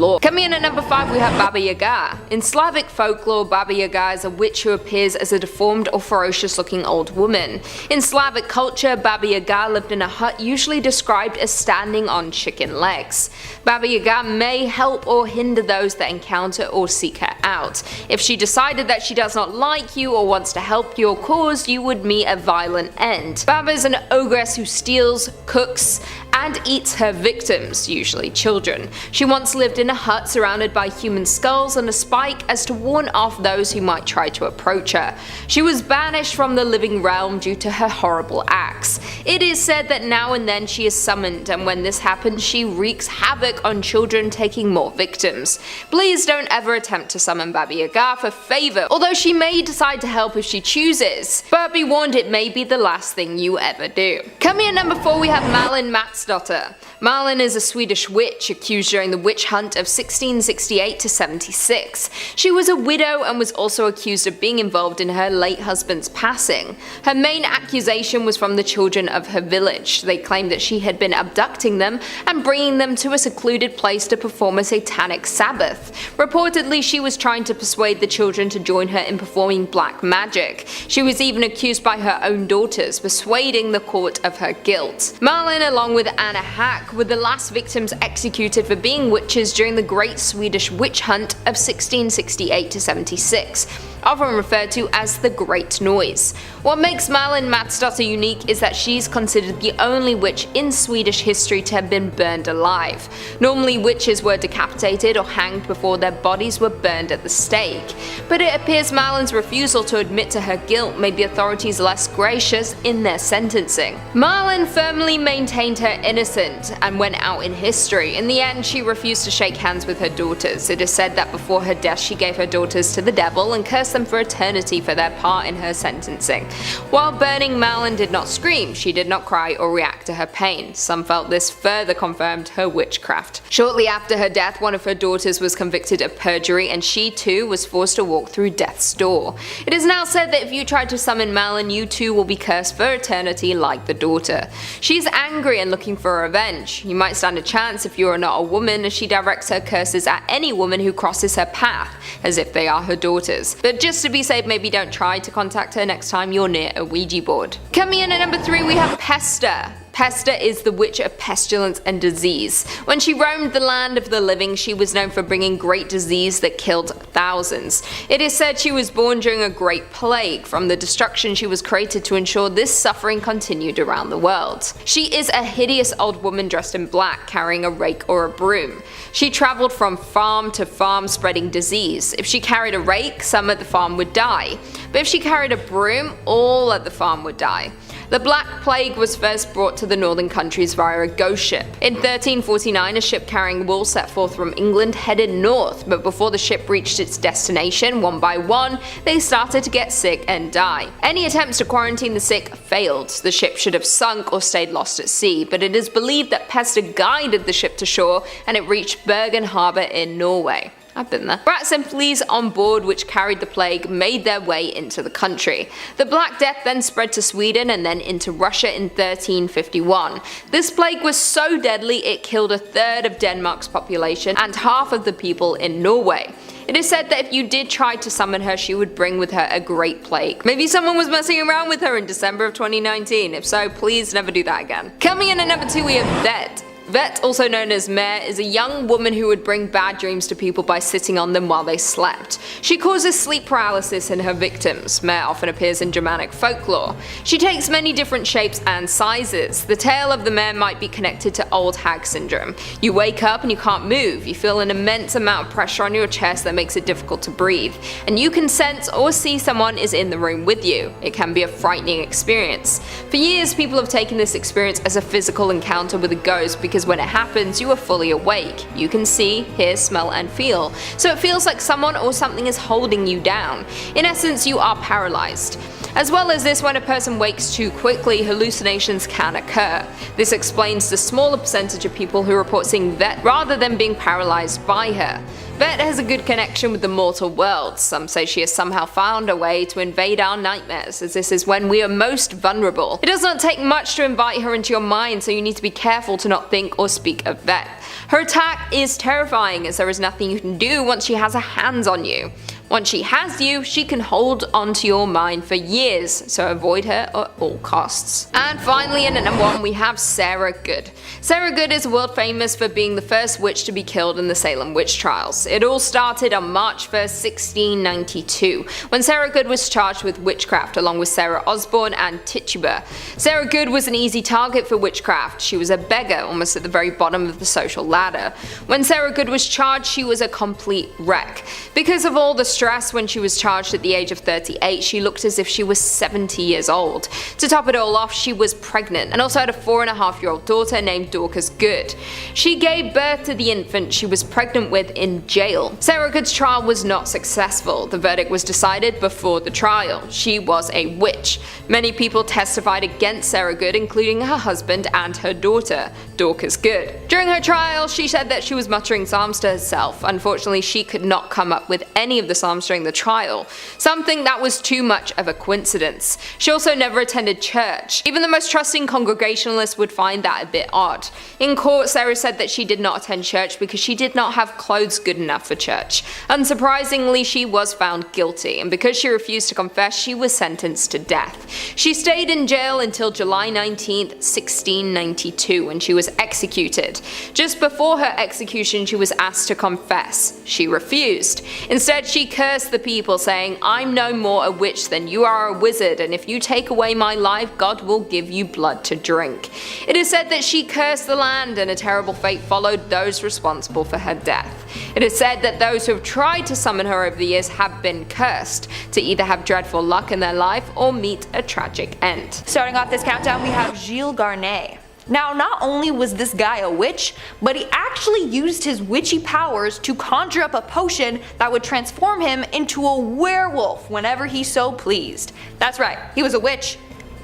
lore. Coming in at number 5 we have Baba Yaga. In Slavic folklore, Baba Yaga is a witch who appears as a deformed or ferocious looking old woman. In Slavic culture, Baba Yaga lived in a hut usually described as standing on chicken legs. Baba Yaga may help or hinder those that encounter or seek her out. If she decided that she does not like you or wants to help your cause, you would meet a violent end. Baba is an ogress who steals, cooks, and eats her victims, usually children. She once lived in a hut surrounded by human skulls and a spike as to warn off those who might try to approach her. She was banished from the living realm due to her horrible acts. It is said that now and then she is summoned, and when this happens she wreaks havoc on children, taking more victims. Please don't ever attempt to summon Baba Yaga for favor, although she may decide to help if she chooses, but be warned it may be the last thing you ever do. Coming in at number 4 we have Malin Matsdotter. Malin is a Swedish witch accused during the witch hunt of 1668 to 76. She was a widow and was also accused of being involved in her late husband's passing. Her main accusation was from the children of her village. They claimed that she had been abducting them and bringing them to a secluded place to perform a satanic sabbath. Reportedly, she was trying to persuade the children to join her in performing black magic. She was even accused by her own daughters, persuading the court of her guilt. Malin, along with Anna Hack, were the last victims executed for being witches during the Great Swedish Witch Hunt of 1668 to 76, often referred to as the Great Noise. What makes Malin Matsdotter unique is that she's considered the only witch in Swedish history to have been burned alive. Normally witches were decapitated or hanged before their bodies were burned at the stake, but it appears Malin's refusal to admit to her guilt made the authorities less gracious in their sentencing. Malin firmly maintained her innocence and went out in history. In the end, she refused to shake hands with her daughters. It is said that before her death she gave her daughters to the devil and cursed them for eternity for their part in her sentencing. While burning, Malin did not scream, she did not cry or react to her pain. Some felt this further confirmed her witchcraft. Shortly after her death, one of her daughters was convicted of perjury and she too was forced to walk through death's door. It is now said that if you try to summon Malin, you too will be cursed for eternity like the daughter. She's angry and looking for revenge. You might stand a chance if you are not a woman, as she directs her curses at any woman who crosses her path, as if they are her daughters. But just to be safe, maybe don't try to contact her next time you're near a Ouija board. Coming in at number 3 we have Pesta. Pesta is the witch of pestilence and disease. When she roamed the land of the living, she was known for bringing great disease that killed thousands. It is said she was born during a great plague. From the destruction, she was created to ensure this suffering continued around the world. She is a hideous old woman dressed in black, carrying a rake or a broom. She traveled from farm to farm spreading disease. If she carried a rake, some at the farm would die. But if she carried a broom, all at the farm would die. The Black Plague was first brought to the northern countries via a ghost ship. In 1349, a ship carrying wool set forth from England headed north, but before the ship reached its destination, one by one, they started to get sick and die. Any attempts to quarantine the sick failed. The ship should have sunk or stayed lost at sea, but it is believed that Pesta guided the ship to shore and it reached Bergen harbour in Norway. I've been there. Rats and fleas on board which carried the plague made their way into the country. The Black Death then spread to Sweden and then into Russia in 1351. This plague was so deadly it killed a third of Denmark's population and half of the people in Norway. It is said that if you did try to summon her, she would bring with her a great plague. Maybe someone was messing around with her in December of 2019. If so, please never do that again. Coming in at number 2 we have Vet. Vet, also known as Mare, is a young woman who would bring bad dreams to people by sitting on them while they slept. She causes sleep paralysis in her victims. Mare often appears in Germanic folklore. She takes many different shapes and sizes. The tale of the Mare might be connected to old hag syndrome. You wake up and you can't move. You feel an immense amount of pressure on your chest that makes it difficult to breathe. And you can sense or see someone is in the room with you. It can be a frightening experience. For years, people have taken this experience as a physical encounter with a ghost because when it happens, you are fully awake. You can see, hear, smell, and feel. So it feels like someone or something is holding you down. In essence, you are paralyzed. As well as this, when a person wakes too quickly, hallucinations can occur. This explains the smaller percentage of people who report seeing Vet rather than being paralyzed by her. Vet has a good connection with the mortal world. Some say she has somehow found a way to invade our nightmares, as this is when we are most vulnerable. It does not take much to invite her into your mind, so you need to be careful to not think or speak of Vet. Her attack is terrifying, as there is nothing you can do once she has her hands on you. Once she has you, she can hold onto your mind for years, so avoid her at all costs. And finally, in at number 1, we have Sarah Good. Sarah Good is world famous for being the first witch to be killed in the Salem witch trials. It all started on March 1st, 1692, when Sarah Good was charged with witchcraft along with Sarah Osborne and Tituba. Sarah Good was an easy target for witchcraft. She was a beggar, almost at the very bottom of the social ladder. When Sarah Good was charged, she was a complete wreck. Because of all the stress when she was charged at the age of 38, she looked as if she was 70 years old. To top it all off, she was pregnant and also had a 4.5-year-old daughter named Dorcas Good. She gave birth to the infant she was pregnant with in jail. Sarah Good's trial was not successful. The verdict was decided before the trial. She was a witch. Many people testified against Sarah Good, including her husband and her daughter, Dorcas Good. During her trial, she said that she was muttering psalms to herself. Unfortunately, she could not come up with any of the psalms during the trial, something that was too much of a coincidence. She also never attended church. Even the most trusting Congregationalists would find that a bit odd. In court, Sarah said that she did not attend church because she did not have clothes good enough for church. Unsurprisingly, she was found guilty, and because she refused to confess, she was sentenced to death. She stayed in jail until July 19th, 1692, when she was executed. Just before her execution, she was asked to confess. She refused. Instead, she cursed the people, saying, "I'm no more a witch than you are a wizard, and if you take away my life, God will give you blood to drink." It is said that she cursed the land, and a terrible fate followed those responsible for her death. It is said that those who have tried to summon her over the years have been cursed to either have dreadful luck in their life or meet a tragic end. Starting off this countdown, we have Gerald Gardner. Now, not only was this guy a witch, but he actually used his witchy powers to conjure up a potion that would transform him into a werewolf whenever he so pleased. That's right, he was a witch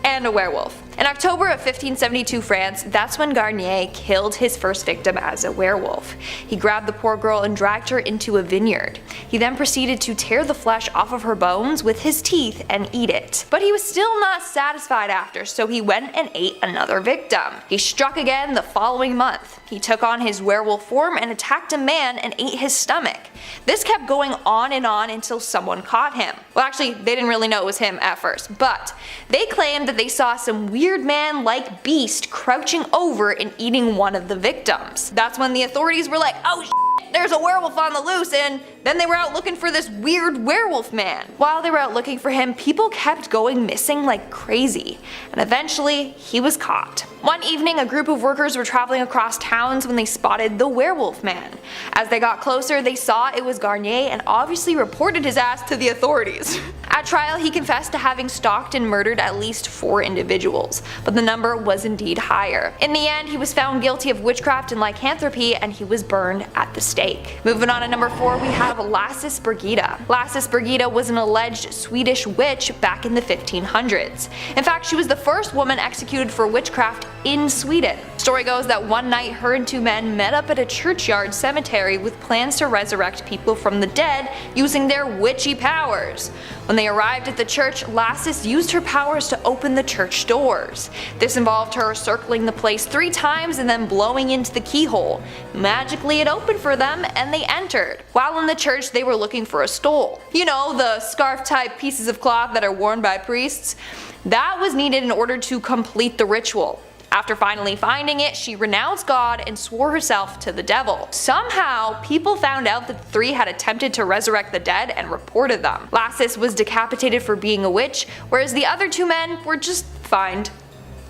and a werewolf. In October of 1572 France, that's when Garnier killed his first victim as a werewolf. He grabbed the poor girl and dragged her into a vineyard. He then proceeded to tear the flesh off of her bones with his teeth and eat it. But he was still not satisfied after, so he went and ate another victim. He struck again the following month. He took on his werewolf form and attacked a man and ate his stomach. This kept going on and on until someone caught him. Well, actually, they didn't really know it was him at first, but they claimed that they saw some weird man-like beast crouching over and eating one of the victims. That's when the authorities were like, "Oh shit, there's a werewolf on the loose," and Then they were out looking for this weird werewolf man. While they were out looking for him, people kept going missing like crazy, and eventually he was caught. One evening, a group of workers were traveling across towns when they spotted the werewolf man. As they got closer, they saw it was Garnier and obviously reported his ass to the authorities. At trial, he confessed to having stalked and murdered at least 4 individuals, but the number was indeed higher. In the end, he was found guilty of witchcraft and lycanthropy, and he was burned at the stake. Moving on to number 4, we have Lassis Bergo. Lassis Bergo was an alleged Swedish witch back in the 1500s. In fact, she was the first woman executed for witchcraft in Sweden. Story goes that one night her and 2 men met up at a churchyard cemetery with plans to resurrect people from the dead using their witchy powers. When they arrived at the church, Lassis used her powers to open the church doors. This involved her circling the place 3 times and then blowing into the keyhole. Magically it opened for them and they entered. While in the church, they were looking for a stole. You know, the scarf type pieces of cloth that are worn by priests? That was needed in order to complete the ritual. After finally finding it, she renounced God and swore herself to the devil. Somehow, people found out that the 3 had attempted to resurrect the dead and reported them. Lassis was decapitated for being a witch, whereas the other 2 men were just fined.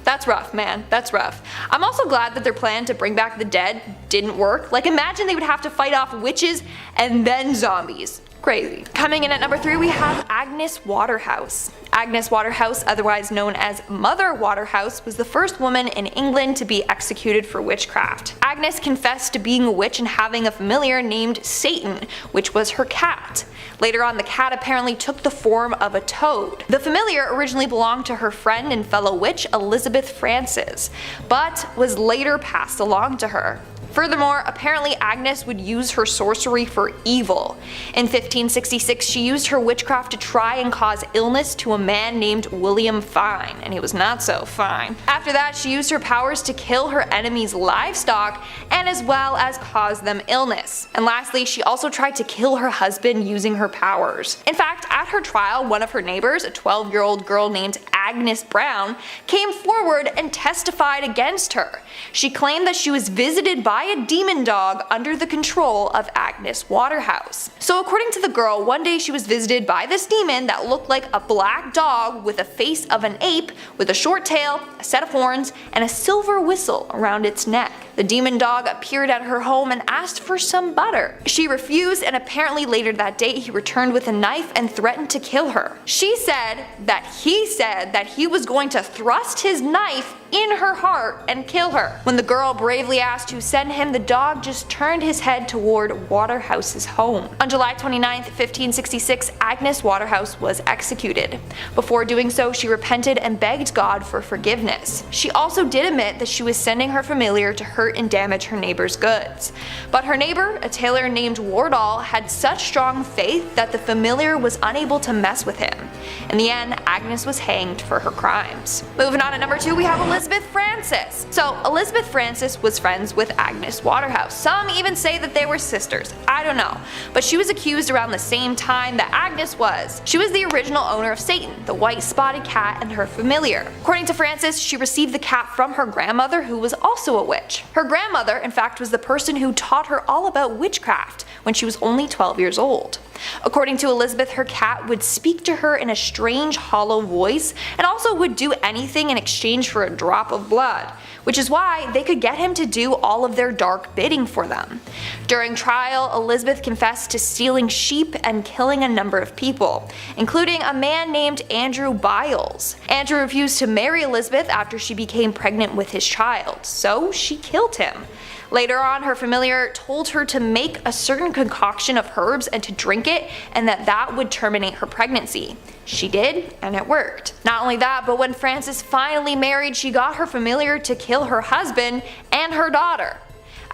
That's rough, man. That's rough. I'm also glad that their plan to bring back the dead didn't work. Like, imagine they would have to fight off witches and then zombies. Crazy. Coming in at number 3, we have Agnes Waterhouse. Agnes Waterhouse, otherwise known as Mother Waterhouse, was the first woman in England to be executed for witchcraft. Agnes confessed to being a witch and having a familiar named Satan, which was her cat. Later on, the cat apparently took the form of a toad. The familiar originally belonged to her friend and fellow witch Elizabeth Frances, but was later passed along to her. Furthermore, apparently Agnes would use her sorcery for evil. In 1566, she used her witchcraft to try and cause illness to a man named William Fine, and he was not so fine. After that, she used her powers to kill her enemies' livestock and as well as cause them illness. And lastly, she also tried to kill her husband using her powers. In fact, at her trial, one of her neighbors, a 12-year-old girl named Agnes Brown, came forward and testified against her. She claimed that she was visited by a demon dog under the control of Agnes Waterhouse. So according to the girl, one day she was visited by this demon that looked like a black dog with a face of an ape with a short tail, a set of horns, and a silver whistle around its neck. The demon dog appeared at her home and asked for some butter. She refused, and apparently later that day he returned with a knife and threatened to kill her. She said that he was going to thrust his knife in her heart and kill her. When the girl bravely asked to send him, the dog just turned his head toward Waterhouse's home. On July 29, 1566, Agnes Waterhouse was executed. Before doing so, she repented and begged God for forgiveness. She also did admit that she was sending her familiar to hurt and damage her neighbor's goods. But her neighbor, a tailor named Wardall, had such strong faith that the familiar was unable to mess with him. In the end, Agnes was hanged for her crimes. Moving on to number 2, we have Elizabeth Frances. So Elizabeth Frances was friends with Agnes Waterhouse. Some even say that they were sisters. I don't know. But she was accused around the same time that Agnes was. She was the original owner of Satan, the white spotted cat, and her familiar. According to Frances, she received the cat from her grandmother, who was also a witch. Her grandmother, in fact, was the person who taught her all about witchcraft when she was only 12 years old. According to Elizabeth, her cat would speak to her in a strange hollow voice and also would do anything in exchange for a drop of blood, which is why they could get him to do all of their dark bidding for them. During trial, Elizabeth confessed to stealing sheep and killing a number of people, including a man named Andrew Biles. Andrew refused to marry Elizabeth after she became pregnant with his child, so she killed him. Later on, her familiar told her to make a certain concoction of herbs and to drink it, and that would terminate her pregnancy. She did, and it worked. Not only that, but when Frances finally married, she got her familiar to kill her husband and her daughter.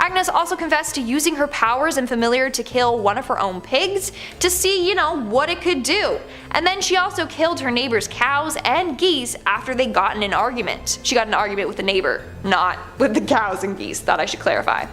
Agnes also confessed to using her powers and familiar to kill one of her own pigs to see, what it could do. And then she also killed her neighbor's cows and geese after they got in an argument. She got in an argument with the neighbor, not with the cows and geese, thought I should clarify.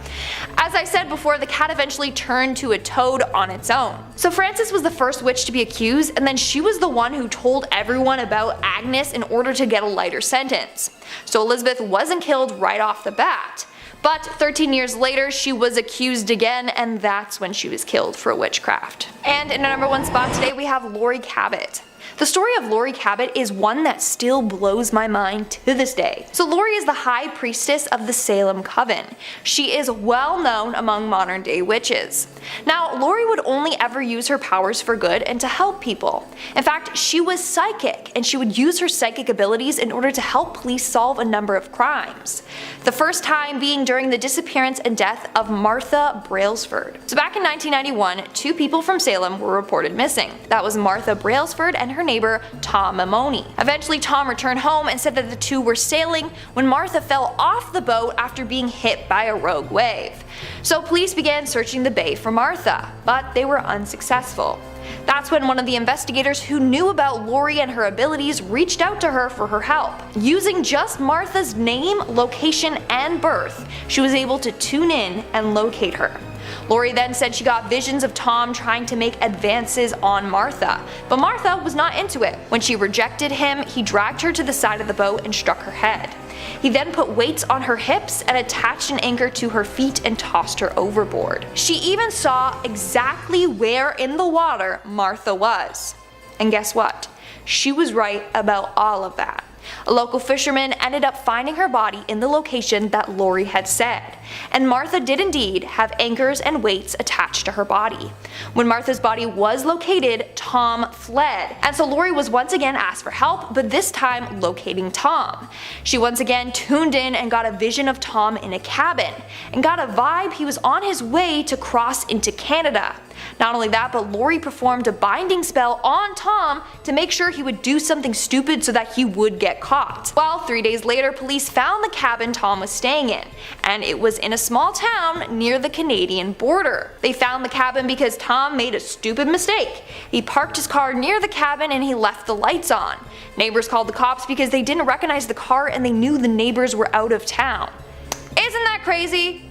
As I said before, the cat eventually turned to a toad on its own. So Frances was the first witch to be accused, and then she was the one who told everyone about Agnes in order to get a lighter sentence. So Elizabeth wasn't killed right off the bat. But 13 years later, she was accused again, and that's when she was killed for witchcraft. And in our #1 spot today, we have Laurie Cabot. The story of Laurie Cabot is one that still blows my mind to this day. So Laurie is the high priestess of the Salem Coven. She is well known among modern day witches. Now, Laurie would only ever use her powers for good and to help people. In fact, she was psychic, and she would use her psychic abilities in order to help police solve a number of crimes. The first time being during the disappearance and death of Martha Brailsford. So back in 1991, 2 people from Salem were reported missing. That was Martha Brailsford and her neighbor Tom Mamoni. Eventually Tom returned home and said that the two were sailing when Martha fell off the boat after being hit by a rogue wave. So police began searching the bay for Martha, but they were unsuccessful. That's when one of the investigators who knew about Laurie and her abilities reached out to her for her help. Using just Martha's name, location, and birth, she was able to tune in and locate her. Laurie then said she got visions of Tom trying to make advances on Martha, but Martha was not into it. When she rejected him, he dragged her to the side of the boat and struck her head. He then put weights on her hips and attached an anchor to her feet and tossed her overboard. She even saw exactly where in the water Martha was. And guess what? She was right about all of that. A local fisherman ended up finding her body in the location that Laurie had said, and Martha did indeed have anchors and weights attached to her body. When Martha's body was located, Tom fled, and so Laurie was once again asked for help, but this time locating Tom. She once again tuned in and got a vision of Tom in a cabin, and got a vibe he was on his way to cross into Canada. Not only that, but Laurie performed a binding spell on Tom to make sure he would do something stupid so that he would get caught. Well, 3 days later, police found the cabin Tom was staying in, and it was in a small town near the Canadian border. They found the cabin because Tom made a stupid mistake. He parked his car near the cabin and he left the lights on. Neighbors called the cops because they didn't recognize the car and they knew the neighbors were out of town. Isn't that crazy?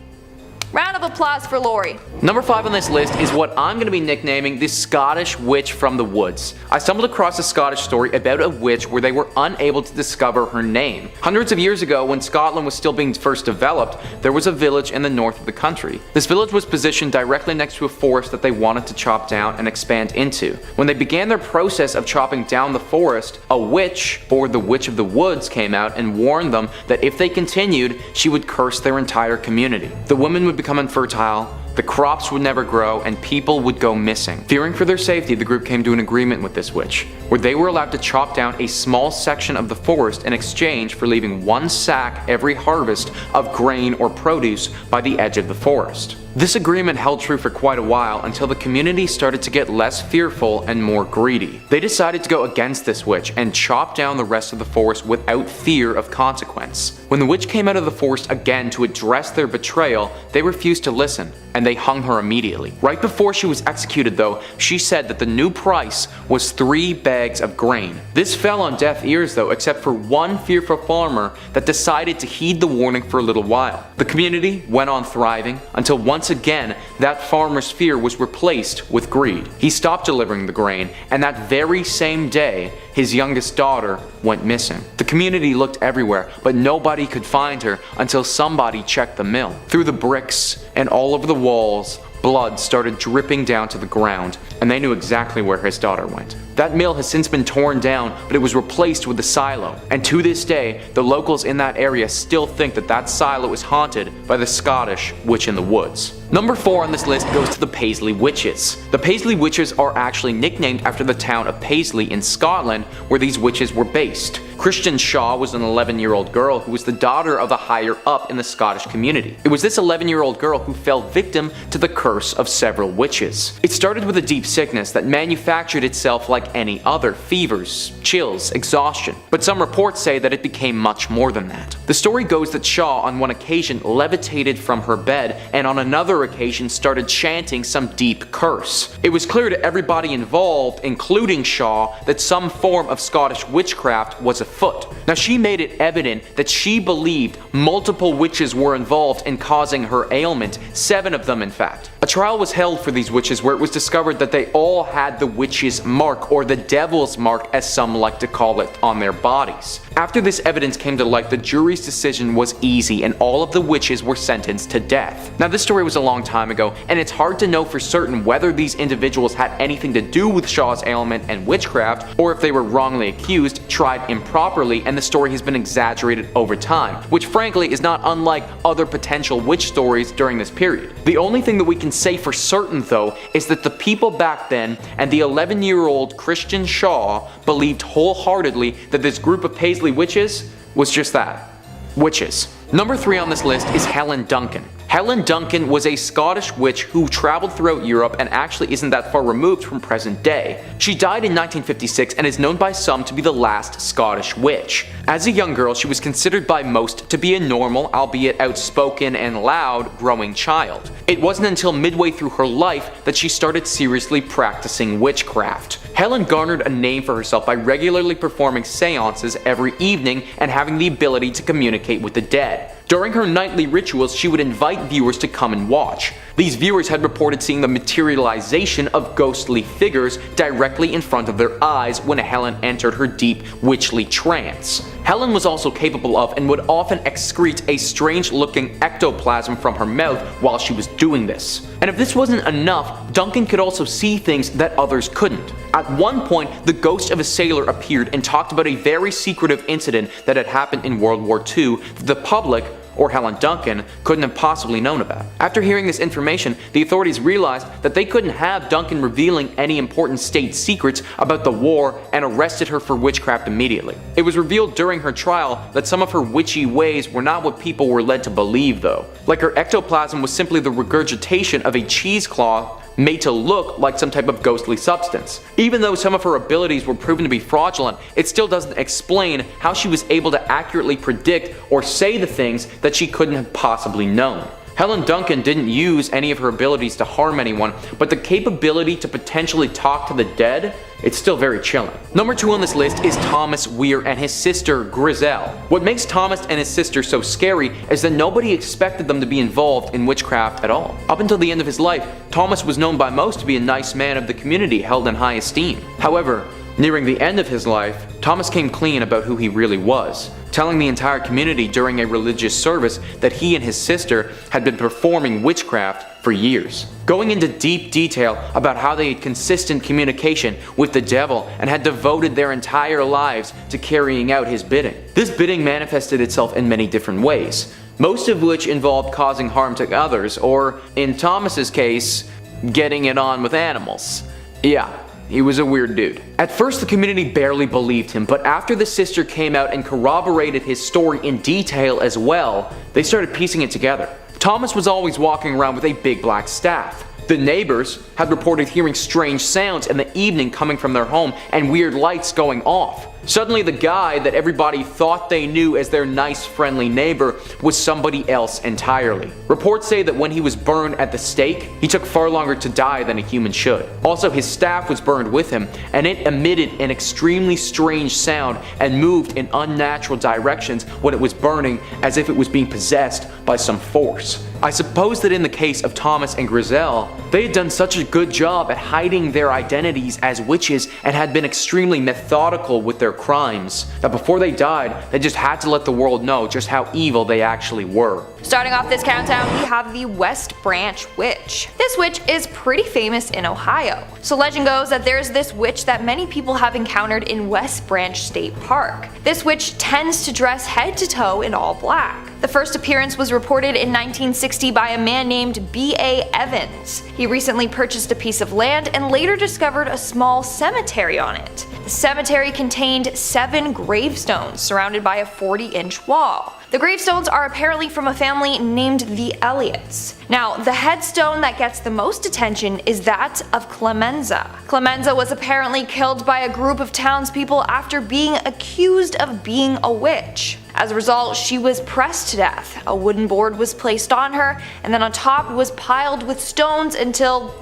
Round of applause for Laurie. Number 5 on this list is what I'm going to be nicknaming the Scottish Witch from the Woods. I stumbled across a Scottish story about a witch where they were unable to discover her name. Hundreds of years ago, when Scotland was still being first developed, there was a village in the north of the country. This village was positioned directly next to a forest that they wanted to chop down and expand into. When they began their process of chopping down the forest, a witch, or the Witch of the Woods, came out and warned them that if they continued, she would curse their entire community. The women would become infertile, the crops would never grow, and people would go missing. Fearing for their safety, the group came to an agreement with this witch, where they were allowed to chop down a small section of the forest in exchange for leaving 1 sack every harvest of grain or produce by the edge of the forest. This agreement held true for quite a while until the community started to get less fearful and more greedy. They decided to go against this witch and chop down the rest of the forest without fear of consequence. When the witch came out of the forest again to address their betrayal, they refused to listen, and they hung her immediately. Right before she was executed though, she said that the new price was 3 bags of grain. This fell on deaf ears though, except for one fearful farmer that decided to heed the warning for a little while. The community went on thriving until once again that farmer's fear was replaced with greed. He stopped delivering the grain, and that very same day his youngest daughter went missing. The community looked everywhere, but nobody could find her until somebody checked the mill. Through the bricks and all over the walls, blood started dripping down to the ground, and they knew exactly where his daughter went. That mill has since been torn down, but it was replaced with a silo, and to this day, the locals in that area still think that that silo is haunted by the Scottish Witch in the Woods. Number 4 on this list goes to the Paisley Witches. The Paisley Witches are actually nicknamed after the town of Paisley in Scotland, where these witches were based. Christian Shaw was an 11-year-old girl who was the daughter of a higher up in the Scottish community. It was this 11-year-old girl who fell victim to the curse of several witches. It started with a deep sickness that manufactured itself like any other: fevers, chills, exhaustion. But some reports say that it became much more than that. The story goes that Shaw on one occasion levitated from her bed, and on another occasion started chanting some deep curse. It was clear to everybody involved, including Shaw, that some form of Scottish witchcraft was afoot. foot. Now she made it evident that she believed multiple witches were involved in causing her ailment, 7 of them in fact. A trial was held for these witches where it was discovered that they all had the witch's mark, or the devil's mark as some like to call it, on their bodies. After this evidence came to light, the jury's decision was easy and all of the witches were sentenced to death. Now this story was a long time ago, and it's hard to know for certain whether these individuals had anything to do with Shaw's ailment and witchcraft, or if they were wrongly accused, tried improperly, and the story has been exaggerated over time, which frankly is not unlike other potential witch stories during this period. The only thing that we can say for certain though is that the people back then and the 11-year-old Christian Shaw believed wholeheartedly that this group of Paisley witches was just that, witches. Number 3 on this list is Helen Duncan. Helen Duncan was a Scottish witch who traveled throughout Europe and actually isn't that far removed from present day. She died in 1956 and is known by some to be the last Scottish witch. As a young girl, she was considered by most to be a normal, albeit outspoken and loud, growing child. It wasn't until midway through her life that she started seriously practicing witchcraft. Helen garnered a name for herself by regularly performing seances every evening and having the ability to communicate with the dead. During her nightly rituals, she would invite viewers to come and watch. These viewers had reported seeing the materialization of ghostly figures directly in front of their eyes when Helen entered her deep witchly trance. Helen was also capable of and would often excrete a strange looking ectoplasm from her mouth while she was doing this. And if this wasn't enough, Duncan could also see things that others couldn't. At one point, the ghost of a sailor appeared and talked about a very secretive incident that had happened in World War II that the public, or Helen Duncan, couldn't have possibly known about. After hearing this information, the authorities realized that they couldn't have Duncan revealing any important state secrets about the war and arrested her for witchcraft immediately. It was revealed during her trial that some of her witchy ways were not what people were led to believe though. Like her ectoplasm was simply the regurgitation of a cheesecloth made to look like some type of ghostly substance. Even though some of her abilities were proven to be fraudulent, it still doesn't explain how she was able to accurately predict or say the things that she couldn't have possibly known. Helen Duncan didn't use any of her abilities to harm anyone, but the capability to potentially talk to the dead, it's still very chilling. Number 2 on this list is Thomas Weir and his sister Griselle. What makes Thomas and his sister so scary is that nobody expected them to be involved in witchcraft at all. Up until the end of his life, Thomas was known by most to be a nice man of the community held in high esteem. However, nearing the end of his life, Thomas came clean about who he really was, telling the entire community during a religious service that he and his sister had been performing witchcraft for years, going into deep detail about how they had consistent communication with the devil and had devoted their entire lives to carrying out his bidding. This bidding manifested itself in many different ways, most of which involved causing harm to others, or in Thomas's case, getting it on with animals. Yeah. He was a weird dude. At first the community barely believed him, but after the sister came out and corroborated his story in detail as well, they started piecing it together. Thomas was always walking around with a big black staff. The neighbors had reported hearing strange sounds in the evening coming from their home and weird lights going off. Suddenly the guy that everybody thought they knew as their nice friendly neighbor was somebody else entirely. Reports say that when he was burned at the stake, he took far longer to die than a human should. Also, his staff was burned with him, and it emitted an extremely strange sound and moved in unnatural directions when it was burning, as if it was being possessed by some force. I suppose that in the case of Thomas and Griselle, they had done such a good job at hiding their identities as witches and had been extremely methodical with their crimes, that before they died, they just had to let the world know just how evil they actually were. Starting off this countdown, we have the West Branch Witch. This witch is pretty famous in Ohio. So legend goes that there's this witch that many people have encountered in West Branch State Park. This witch tends to dress head to toe in all black. The first appearance was reported in 1960 by a man named B.A. Evans. He recently purchased a piece of land and later discovered a small cemetery on it. The cemetery contained 7 gravestones surrounded by a 40-inch wall. The gravestones are apparently from a family named the Elliots. Now, the headstone that gets the most attention is that of Clemenza. Clemenza was apparently killed by a group of townspeople after being accused of being a witch. As a result, she was pressed to death. A wooden board was placed on her, and then on top was piled with stones until,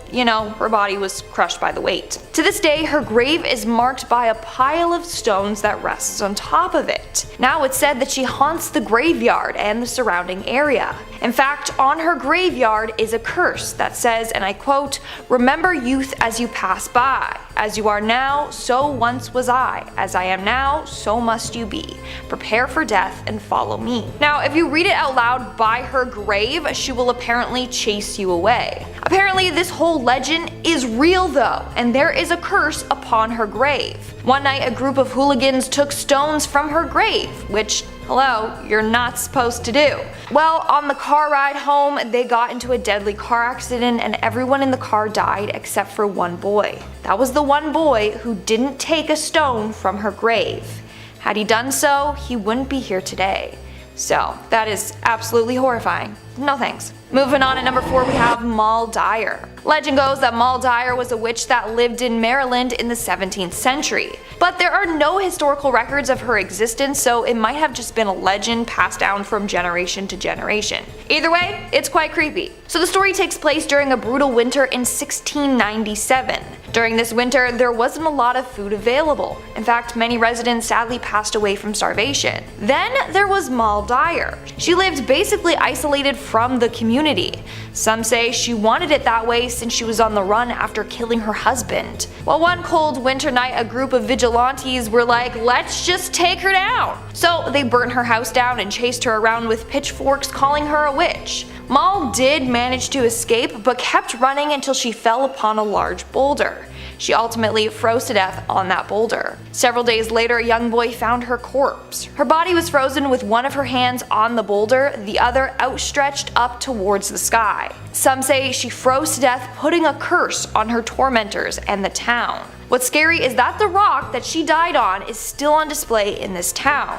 her body was crushed by the weight. To this day, her grave is marked by a pile of stones that rests on top of it. Now it's said that she haunts the graveyard and the surrounding area. In fact, on her graveyard is a curse that says, and I quote, "Remember youth as you pass by. As you are now, so once was I. As I am now, so must you be. Prepare for death and follow me." Now, if you read it out loud by her grave, she will apparently chase you away. Apparently, this whole legend is real though, and there is a curse upon her grave. One night, a group of hooligans took stones from her grave, which, hello, you're not supposed to do. Well, on the car ride home, they got into a deadly car accident and everyone in the car died except for one boy. That was the one boy who didn't take a stone from her grave. Had he done so, he wouldn't be here today. So, that is absolutely horrifying. No thanks. Moving on at number 4, we have Moll Dyer. Legend goes that Moll Dyer was a witch that lived in Maryland in the 17th century. But there are no historical records of her existence, so it might have just been a legend passed down from generation to generation. Either way, it's quite creepy. So the story takes place during a brutal winter in 1697. During this winter, there wasn't a lot of food available. In fact, many residents sadly passed away from starvation. Then there was Moll Dyer. She lived basically isolated from the community. Some say she wanted it that way since she was on the run after killing her husband. Well, one cold winter night, a group of vigilantes were like, let's just take her down. So they burnt her house down and chased her around with pitchforks, calling her a witch. Moll did manage to escape, but kept running until she fell upon a large boulder. She ultimately froze to death on that boulder. Several days later, a young boy found her corpse. Her body was frozen with one of her hands on the boulder, the other outstretched up towards the sky. Some say she froze to death, putting a curse on her tormentors and the town. What's scary is that the rock that she died on is still on display in this town.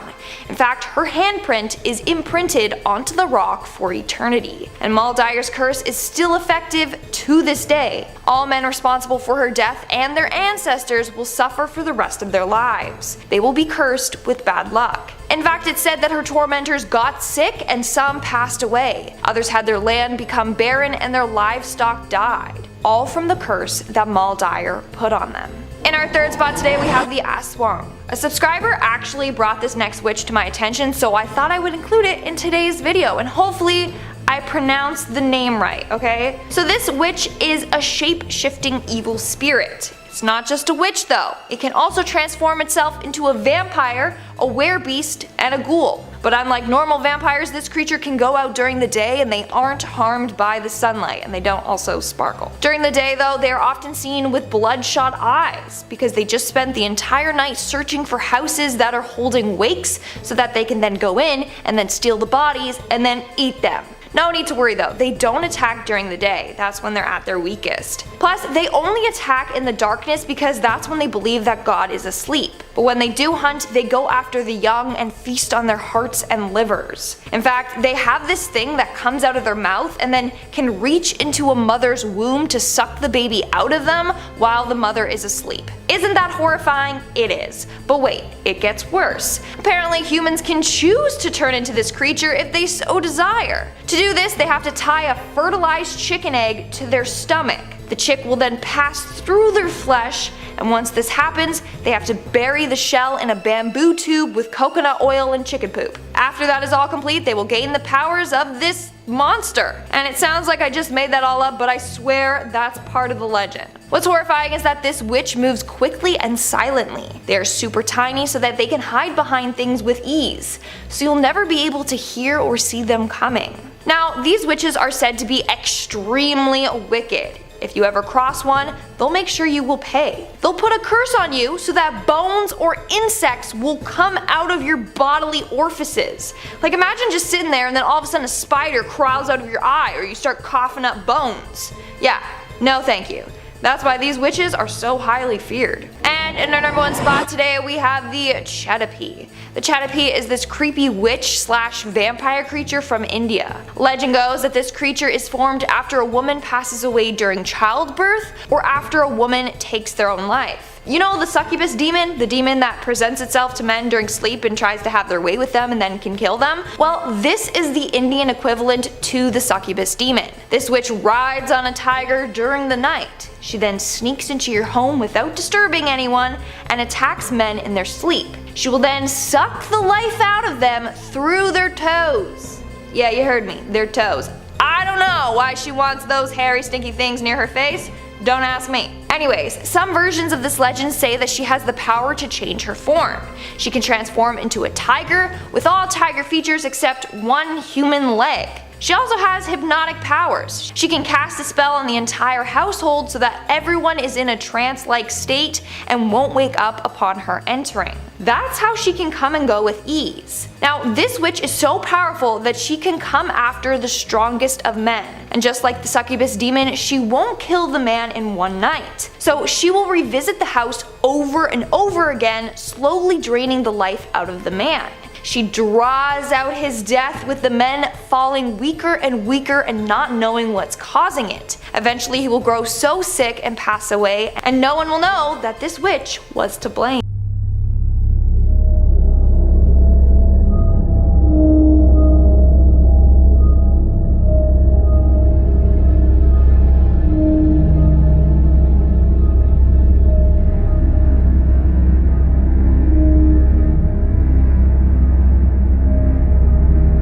In fact, her handprint is imprinted onto the rock for eternity. And Moll Dyer's curse is still effective to this day. All men responsible for her death and their ancestors will suffer for the rest of their lives. They will be cursed with bad luck. In fact, it's said that her tormentors got sick and some passed away. Others had their land become barren and their livestock died. All from the curse that Moll Dyer put on them. In our third spot today, we have the Aswang. A subscriber actually brought this next witch to my attention, so I thought I would include it in today's video, and hopefully I pronounced the name right, okay? So this witch is a shape-shifting evil spirit. It's not just a witch though. It can also transform itself into a vampire, a werebeast, and a ghoul. But unlike normal vampires, this creature can go out during the day and they aren't harmed by the sunlight, and they don't also sparkle. During the day though, they are often seen with bloodshot eyes because they just spent the entire night searching for houses that are holding wakes so that they can then go in and then steal the bodies and then eat them. No need to worry though, they don't attack during the day, that's when they're at their weakest. Plus, they only attack in the darkness because that's when they believe that God is asleep. But when they do hunt, they go after the young and feast on their hearts and livers. In fact, they have this thing that comes out of their mouth and then can reach into a mother's womb to suck the baby out of them while the mother is asleep. Isn't that horrifying? It is. But wait, it gets worse. Apparently humans can choose to turn into this creature if they so desire. To do this, they have to tie a fertilized chicken egg to their stomach. The chick will then pass through their flesh, and once this happens, they have to bury the shell in a bamboo tube with coconut oil and chicken poop. After that is all complete, they will gain the powers of this monster. And it sounds like I just made that all up, but I swear that's part of the legend. What's horrifying is that this witch moves quickly and silently. They are super tiny so that they can hide behind things with ease, so you'll never be able to hear or see them coming. Now, these witches are said to be extremely wicked. If you ever cross one, they'll make sure you will pay. They'll put a curse on you so that bones or insects will come out of your bodily orifices. Like imagine just sitting there and then all of a sudden a spider crawls out of your eye or you start coughing up bones. Yeah, no thank you. That's why these witches are so highly feared. And in our number 1 spot today, we have the Chatapee. The Chatapee is this creepy witch/vampire creature from India. Legend goes that this creature is formed after a woman passes away during childbirth or after a woman takes their own life. You know the succubus demon? The demon that presents itself to men during sleep and tries to have their way with them and then can kill them? Well, this is the Indian equivalent to the succubus demon. This witch rides on a tiger during the night. She then sneaks into your home without disturbing anyone and attacks men in their sleep. She will then suck the life out of them through their toes. Yeah, you heard me, their toes. I don't know why she wants those hairy stinky things near her face. Don't ask me. Anyways, some versions of this legend say that she has the power to change her form. She can transform into a tiger with all tiger features except one human leg. She also has hypnotic powers. She can cast a spell on the entire household so that everyone is in a trance-like state and won't wake up upon her entering. That's how she can come and go with ease. Now, this witch is so powerful that she can come after the strongest of men. And just like the succubus demon, she won't kill the man in one night. So she will revisit the house over and over again, slowly draining the life out of the man. She draws out his death, with the men falling weaker and weaker and not knowing what's causing it. Eventually he will grow so sick and pass away, and no one will know that this witch was to blame.